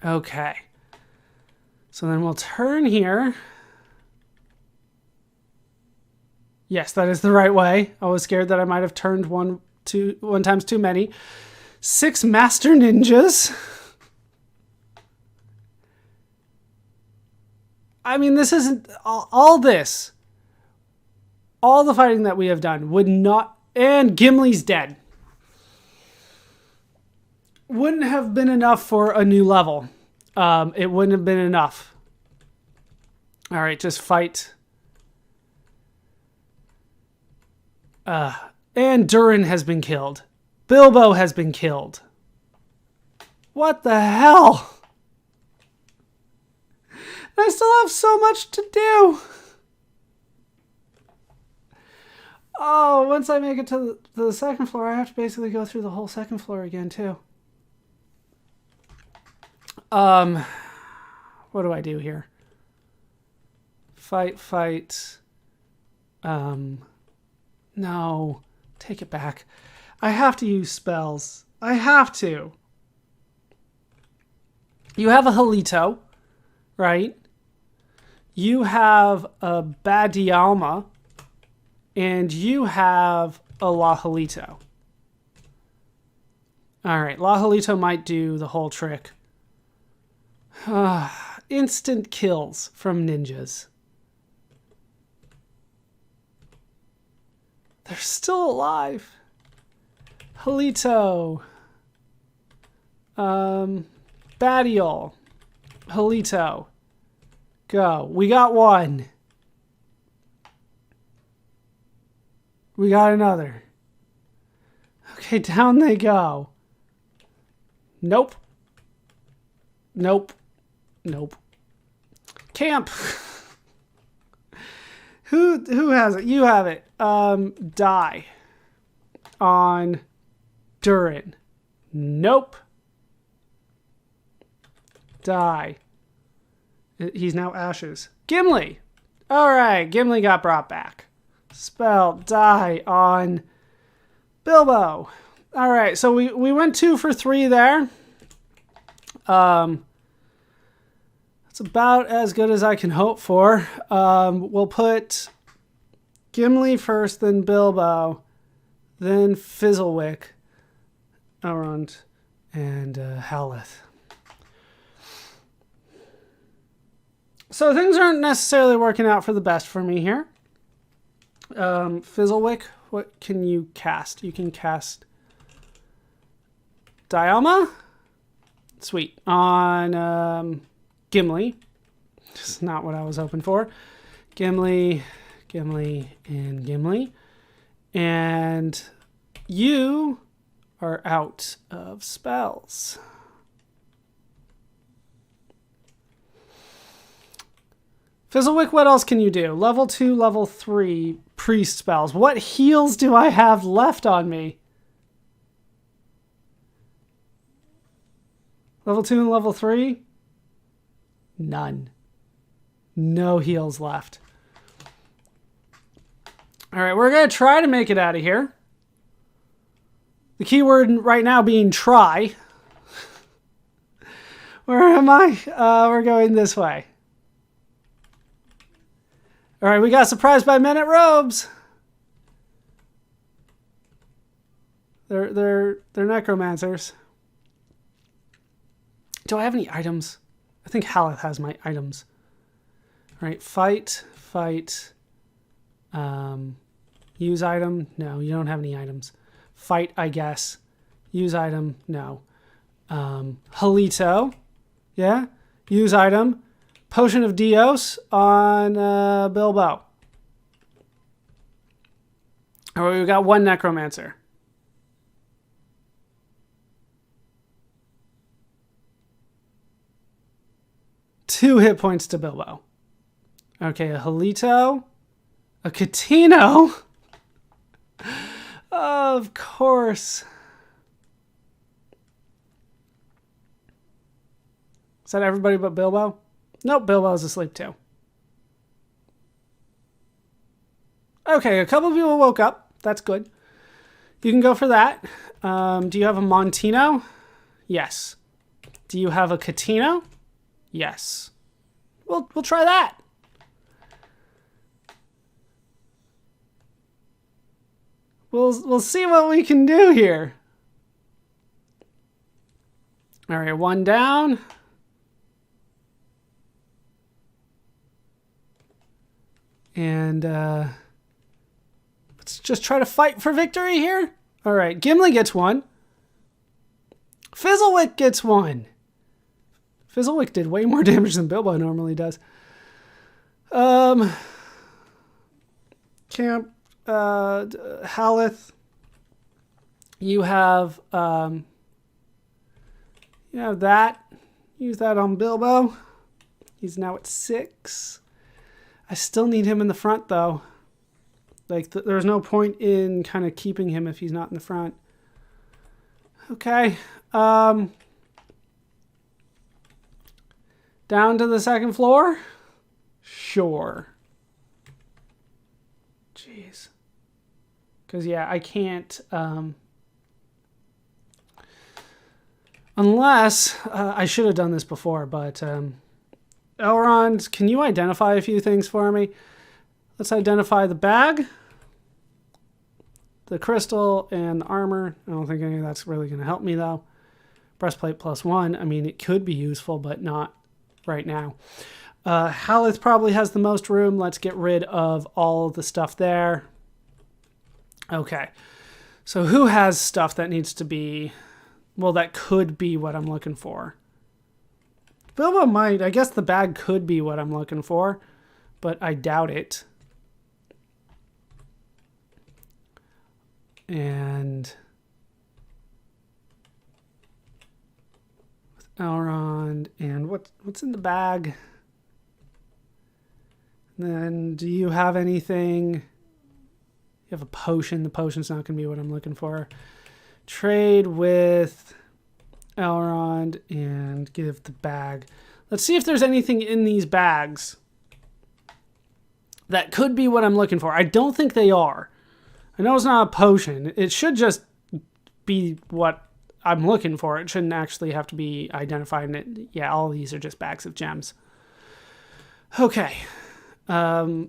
Okay. So then we'll turn here. Yes, that is the right way. I was scared that I might have turned one times too many. 6 master ninjas. I mean, this isn't all this. All the fighting that we have done would not... And Gimli's dead. Wouldn't have been enough for a new level. It wouldn't have been enough. All right, just fight. And Durin has been killed. Bilbo has been killed. What the hell? I still have so much to do. Oh, once I make it to the second floor, I have to basically go through the whole second floor again, too. What do I do here? Fight. No. Take it back. I have to use spells. I have to. You have a Halito, right? You have a Badialma. And you have a Lahalito. Alright, Lahalito might do the whole trick. Instant kills from ninjas. They're still alive. Halito. Badial. Halito. Go. We got one. We got another. Okay, down they go. Nope. Nope. Nope. Camp. Who has it? You have it. Die. On Durin. Nope. Die. He's now ashes. Gimli. All right, Gimli got brought back. Spell die on Bilbo. All right, so we went 2 for 3 there. That's about as good as I can hope for. We'll put Gimli first, then Bilbo, then Fizzlewick, Elrond, and Howleth. So things aren't necessarily working out for the best for me here. Fizzlewick, what can you cast? You can cast Dialma? Sweet. On Gimli. That's not what I was hoping for. Gimli, and Gimli. And you are out of spells. Fizzlewick, what else can you do? Level 2, level 3 priest spells. What heals do I have left on me? Level 2 and level 3? None. No heals left. All right, we're going to try to make it out of here. The keyword right now being try. Where am I? We're going this way. All right, we got surprised by men at robes. They're necromancers. Do I have any items? I think Haleth has my items. All right, fight. Use item. No, you don't have any items. Fight, I guess. Use item. No. Halito. Yeah. Use item. Potion of Dios on Bilbo. All right, we've got one necromancer. Two hit points to Bilbo. Okay, a Halito. A Catino. Of course. Is that everybody but Bilbo? Nope, Bilbo's asleep too. Okay, a couple of people woke up. That's good. You can go for that. Do you have a Montino? Yes. Do you have a Catino? Yes. We'll try that. We'll see what we can do here. All right, one down. And let's just try to fight for victory here. All right, Gimli gets one. Fizzlewick gets one. Fizzlewick did way more damage than Bilbo normally does. Haleth, you have that. Use that on Bilbo. He's now at 6. I still need him in the front though. Like there's no point in kind of keeping him if he's not in the front. Okay. Down to the second floor? Sure. Jeez. Because, yeah, I can't... unless... I should have done this before, but... Elrond, can you identify a few things for me? Let's identify the bag, the crystal, and the armor. I don't think any of that's really going to help me, though. Breastplate +1. I mean, it could be useful, but not right now. Haleth probably has the most room. Let's get rid of all the stuff there. Okay. So who has stuff that needs to be... Well, that could be what I'm looking for. Bilbo might. I guess the bag could be what I'm looking for, but I doubt it. And... with Elrond, and what's in the bag? And then, do you have anything? You have a potion. The potion's not going to be what I'm looking for. Trade with Elrond and give the bag. Let's see if there's anything in these bags that could be what I'm looking for. I don't think they are. I know it's not a potion. It should just be what I'm looking for. It shouldn't actually have to be identified. Yeah, all these are just bags of gems. Okay.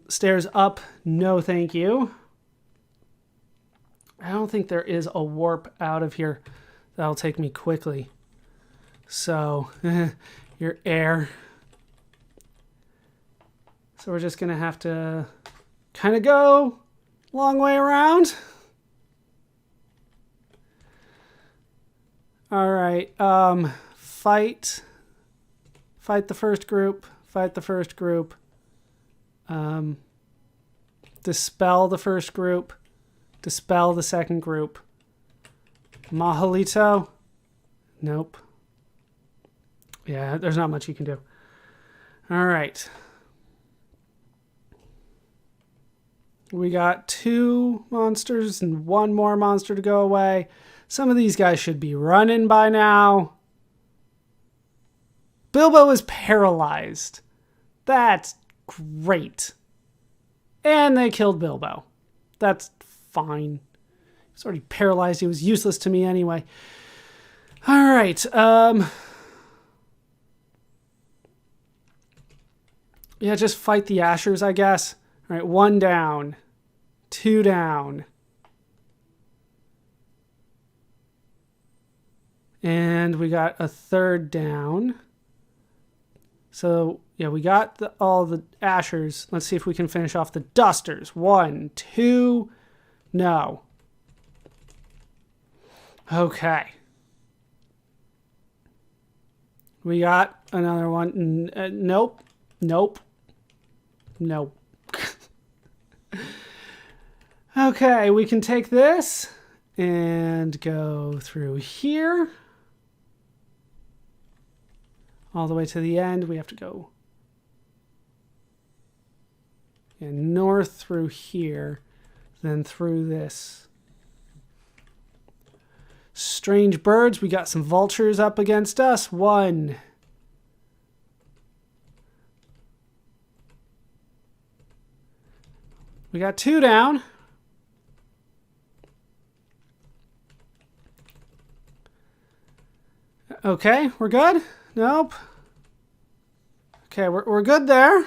Stairs up. No, thank you. I don't think there is a warp out of here that'll take me quickly. So, your air. So we're just going to have to kind of go a long way around. All right. Fight the first group. Fight the first group. Dispel the first group. Dispel the second group. Mahalito. Nope. Yeah, there's not much you can do. All right. We got 2 monsters and 1 more monster to go away. Some of these guys should be running by now. Bilbo is paralyzed. That's great. And they killed Bilbo. That's fine. He was already paralyzed. He was useless to me anyway. All right. Yeah, just fight the Ashers, I guess. All right, 1 down. 2 down. And we got a 3rd down. So, yeah, we got all the Ashers. Let's see if we can finish off the Dusters. 1, 2, no. Okay. We got another one. Nope. Nope. Nope. Okay, we can take this and go through here. All the way to the end. We have to go north through here, then through this. Strange birds. We got some vultures up against us. 1. We got 2 down. Okay, we're good? Nope. Okay, we're good there.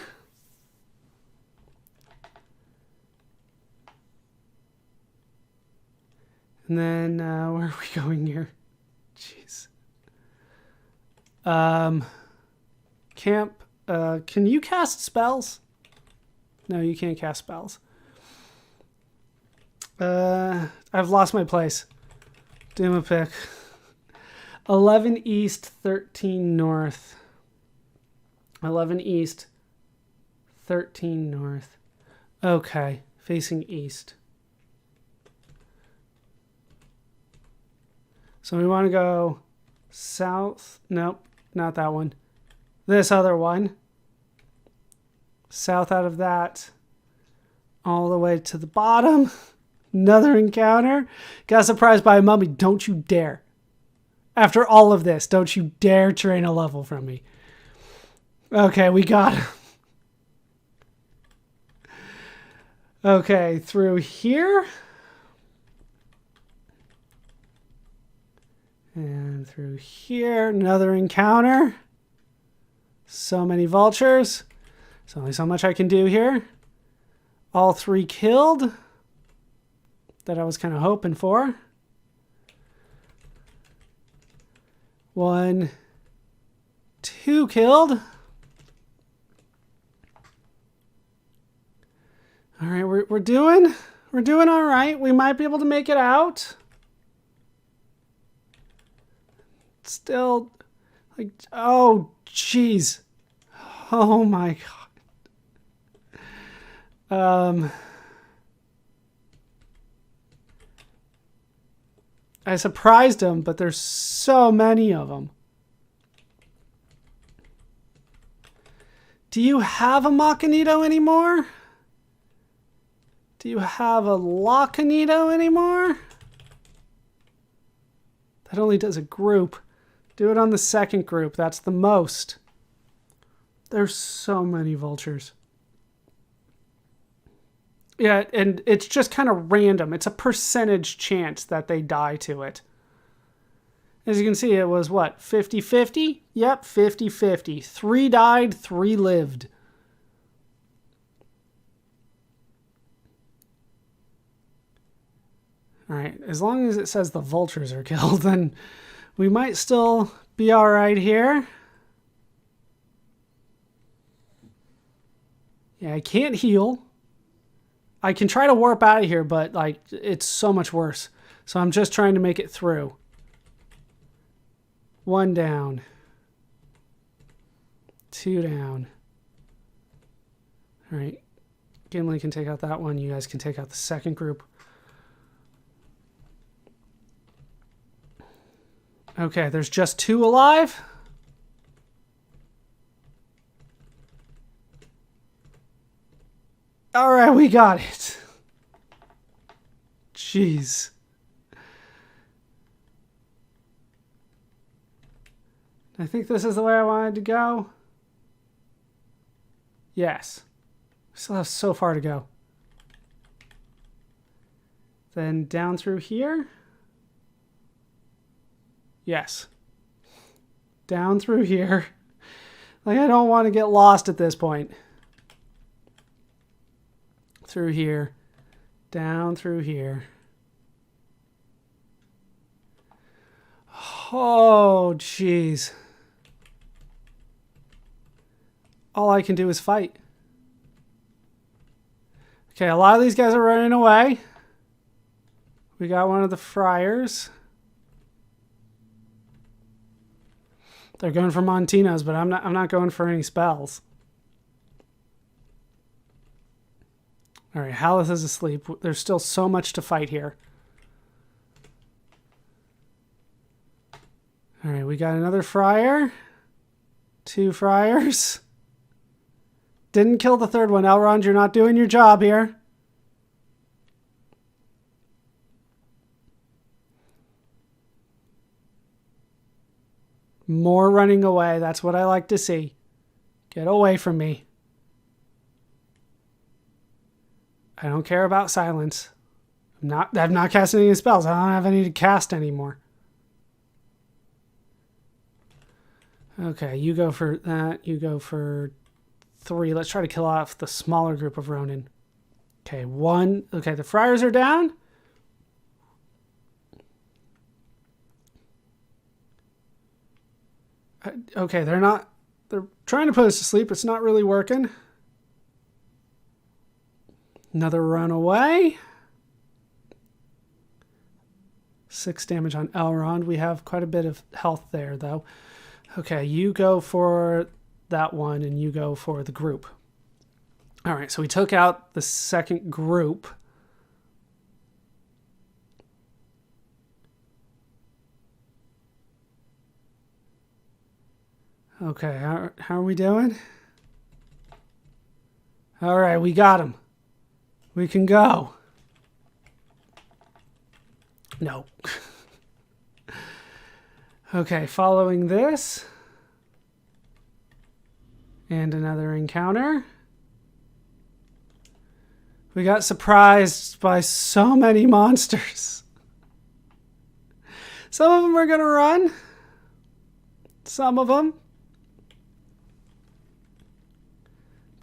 And then, where are we going here? Jeez. Camp, can you cast spells? No, you can't cast spells. I've lost my place. Do a pick. 11 east, 13 north. 11 east, 13 north. Okay, facing east. So we want to go south. Nope, not that one. This other one. South out of that. All the way to the bottom. Another encounter. Got surprised by a mummy. Don't you dare. After all of this, don't you dare train a level from me. Okay, we got him. Okay, through here. And through here. Another encounter. So many vultures. There's only so much I can do here. All 3 killed. That I was kind of hoping for. 1, 2 killed. All right, we're doing all right. We might be able to make it out. Still, like, oh, jeez. Oh my God. I surprised him, but there's so many of them. Do you have a Machinito anymore? Do you have a Lacanito anymore? That only does a group. Do it on the second group. That's the most. There's so many vultures. Yeah, and it's just kind of random. It's a percentage chance that they die to it. As you can see, it was what? 50-50? Yep, 50-50. 3 died, 3 lived. All right, as long as it says the vultures are killed, then we might still be all right here. Yeah, I can't heal. I can try to warp out of here, but like it's so much worse. So I'm just trying to make it through. 1 down. 2 down. All right. Gimli can take out that one. You guys can take out the second group. Okay, there's just 2 alive. All right, we got it. Jeez. I think this is the way I wanted to go. Yes. Still have so far to go. Then down through here. Yes. Down through here. Like, I don't want to get lost at this point. Through here. Down through here. Oh, jeez. All I can do is fight. Okay, a lot of these guys are running away. We got one of the friars. They're going for Montinos, but I'm not going for any spells. All right, Haleth is asleep. There's still so much to fight here. All right, we got another friar. 2 friars. Didn't kill the third one. Elrond, you're not doing your job here. More running away. That's what I like to see. Get away from me. I don't care about silence. I'm not casting any spells. I don't have any to cast anymore. Okay, you go for that. You go for 3. Let's try to kill off the smaller group of Ronin. Okay, 1. Okay, the friars are down. Okay, they're trying to put us to sleep. It's not really working. Another runaway. 6 damage on Elrond. We have quite a bit of health there, though. Okay, you go for that one, and you go for the group. All right, so we took out the second group. Okay, how are we doing? All right, we got him. We can go. No. Okay, following this. And another encounter. We got surprised by so many monsters. Some of them are going to run. Some of them.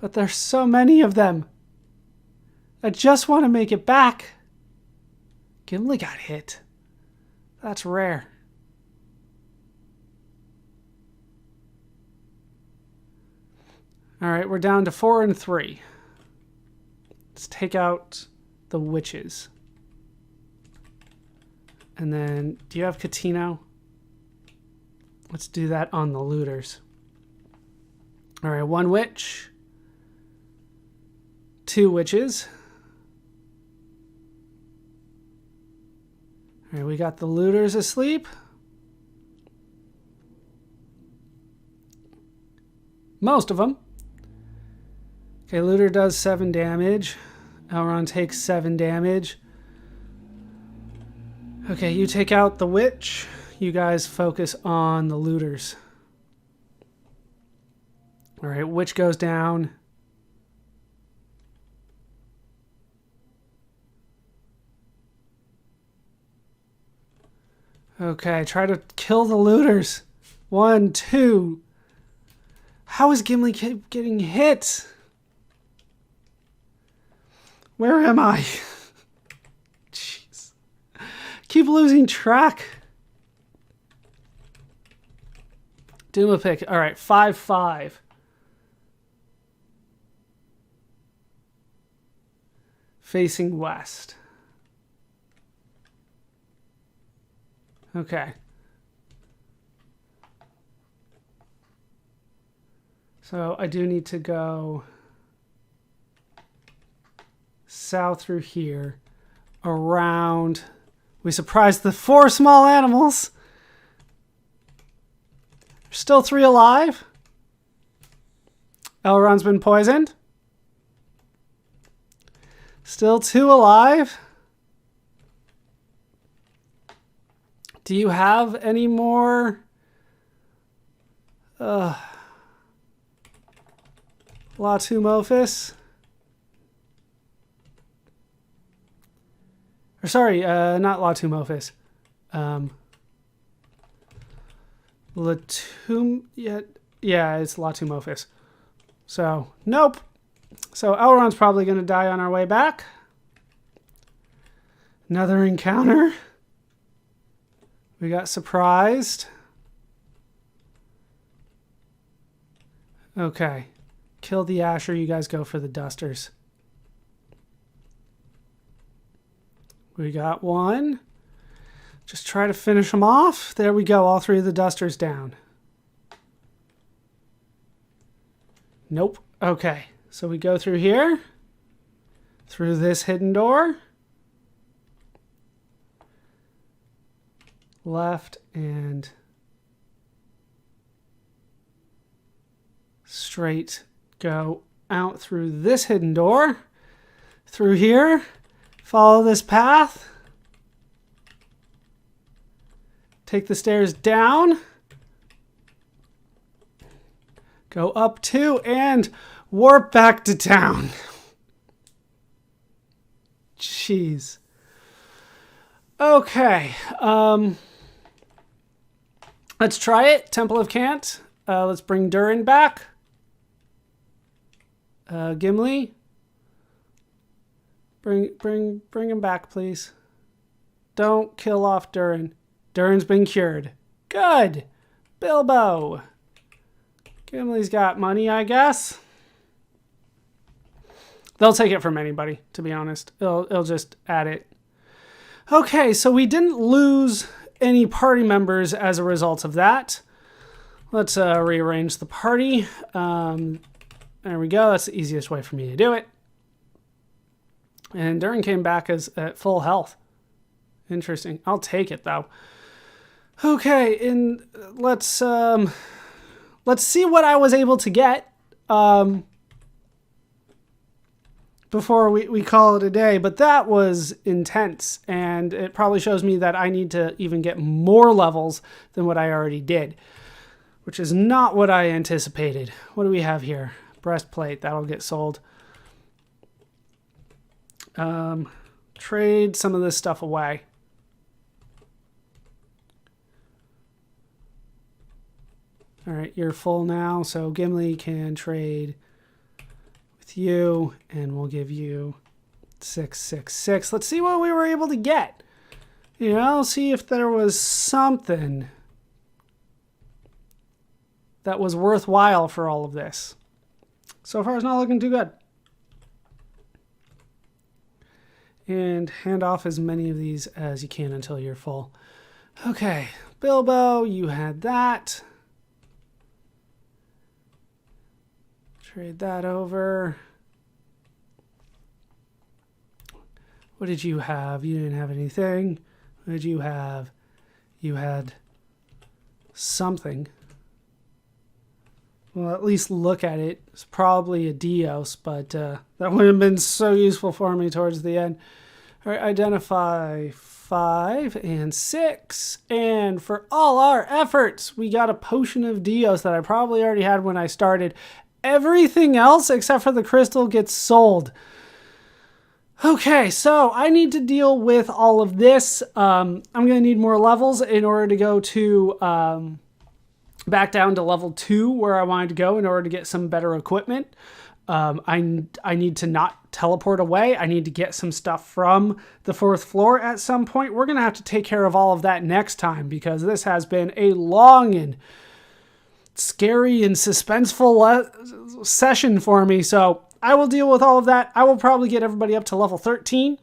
But there's so many of them. I just want to make it back. Gimli got hit. That's rare. All right, we're down to 4 and 3. Let's take out the witches. And then, do you have Catino? Let's do that on the looters. All right, 1 witch. 2 witches. All right, we got the looters asleep. Most of them. Okay, looter does 7 damage. Elrond takes 7 damage. Okay, you take out the witch. You guys focus on the looters. All right, witch goes down. Okay, try to kill the looters. 1, 2. How is Gimli getting hit? Where am I? Jeez. Keep losing track. Duma pick. All right, 5-5. Facing west. Okay. So I do need to go south through here, around. We surprised the 4 small animals. Still 3 alive. Elrond's been poisoned. Still 2 alive. Do you have any more? Latumofis? Or sorry, not Latumofis. Yeah, it's Latumofis. So, nope. So Elrond's probably going to die on our way back. Another encounter. We got surprised. Okay. Kill the Asher. You guys go for the Dusters. We got one. Just try to finish them off. There we go. All 3 of the Dusters down. Nope. Okay. So we go through here. Through this hidden door. Left and straight. Go out through this hidden door. Through here. Follow this path. Take the stairs down. Go up 2 and warp back to town. Jeez. Okay. Let's try it. Temple of Cant. Let's bring Durin back. Gimli. Bring him back, please. Don't kill off Durin. Durin's been cured. Good. Bilbo. Gimli's got money, I guess. They'll take it from anybody, to be honest. It'll just add it. Okay, so we didn't lose any party members as a result of that. Let's rearrange the party. There we go. That's the easiest way for me to do it. And Durin came back at full health. Interesting. I'll take it, though. Okay, and let's see what I was able to get before we call it a day. But that was intense, and it probably shows me that I need to even get more levels than what I already did, which is not what I anticipated. What do we have here? Breastplate. That'll get sold. Trade some of this stuff away. All right, you're full now, so Gimli can trade with you, and we'll give you 666. Let's see what we were able to get. You know, see if there was something that was worthwhile for all of this. So far, it's not looking too good. And hand off as many of these as you can until you're full. Okay, Bilbo, you had that. Trade that over. What did you have? You didn't have anything. What did you have? You had something. Well, at least look at it. It's probably a Dios, but that would have been so useful for me towards the end. All right, identify 5 and 6. And for all our efforts, we got a potion of Dios that I probably already had when I started. Everything else except for the crystal gets sold. Okay, so I need to deal with all of this. I'm going to need more levels in order to go to back down to level 2 where I wanted to go in order to get some better equipment. I need to not teleport away. I need to get some stuff from the 4th floor at some point. We're going to have to take care of all of that next time because this has been a long and scary and suspenseful session for me. So I will deal with all of that. I will probably get everybody up to level 13.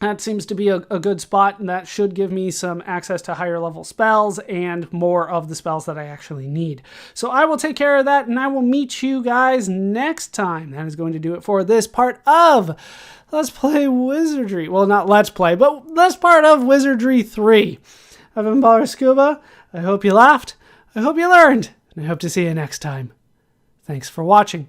That seems to be a good spot, and that should give me some access to higher level spells and more of the spells that I actually need. So I will take care of that, and I will meet you guys next time. That is going to do it for this part of Let's Play Wizardry. Well, not Let's Play, but this part of Wizardry 3. I've been Baller Scuba. I hope you laughed. I hope you learned, and I hope to see you next time. Thanks for watching.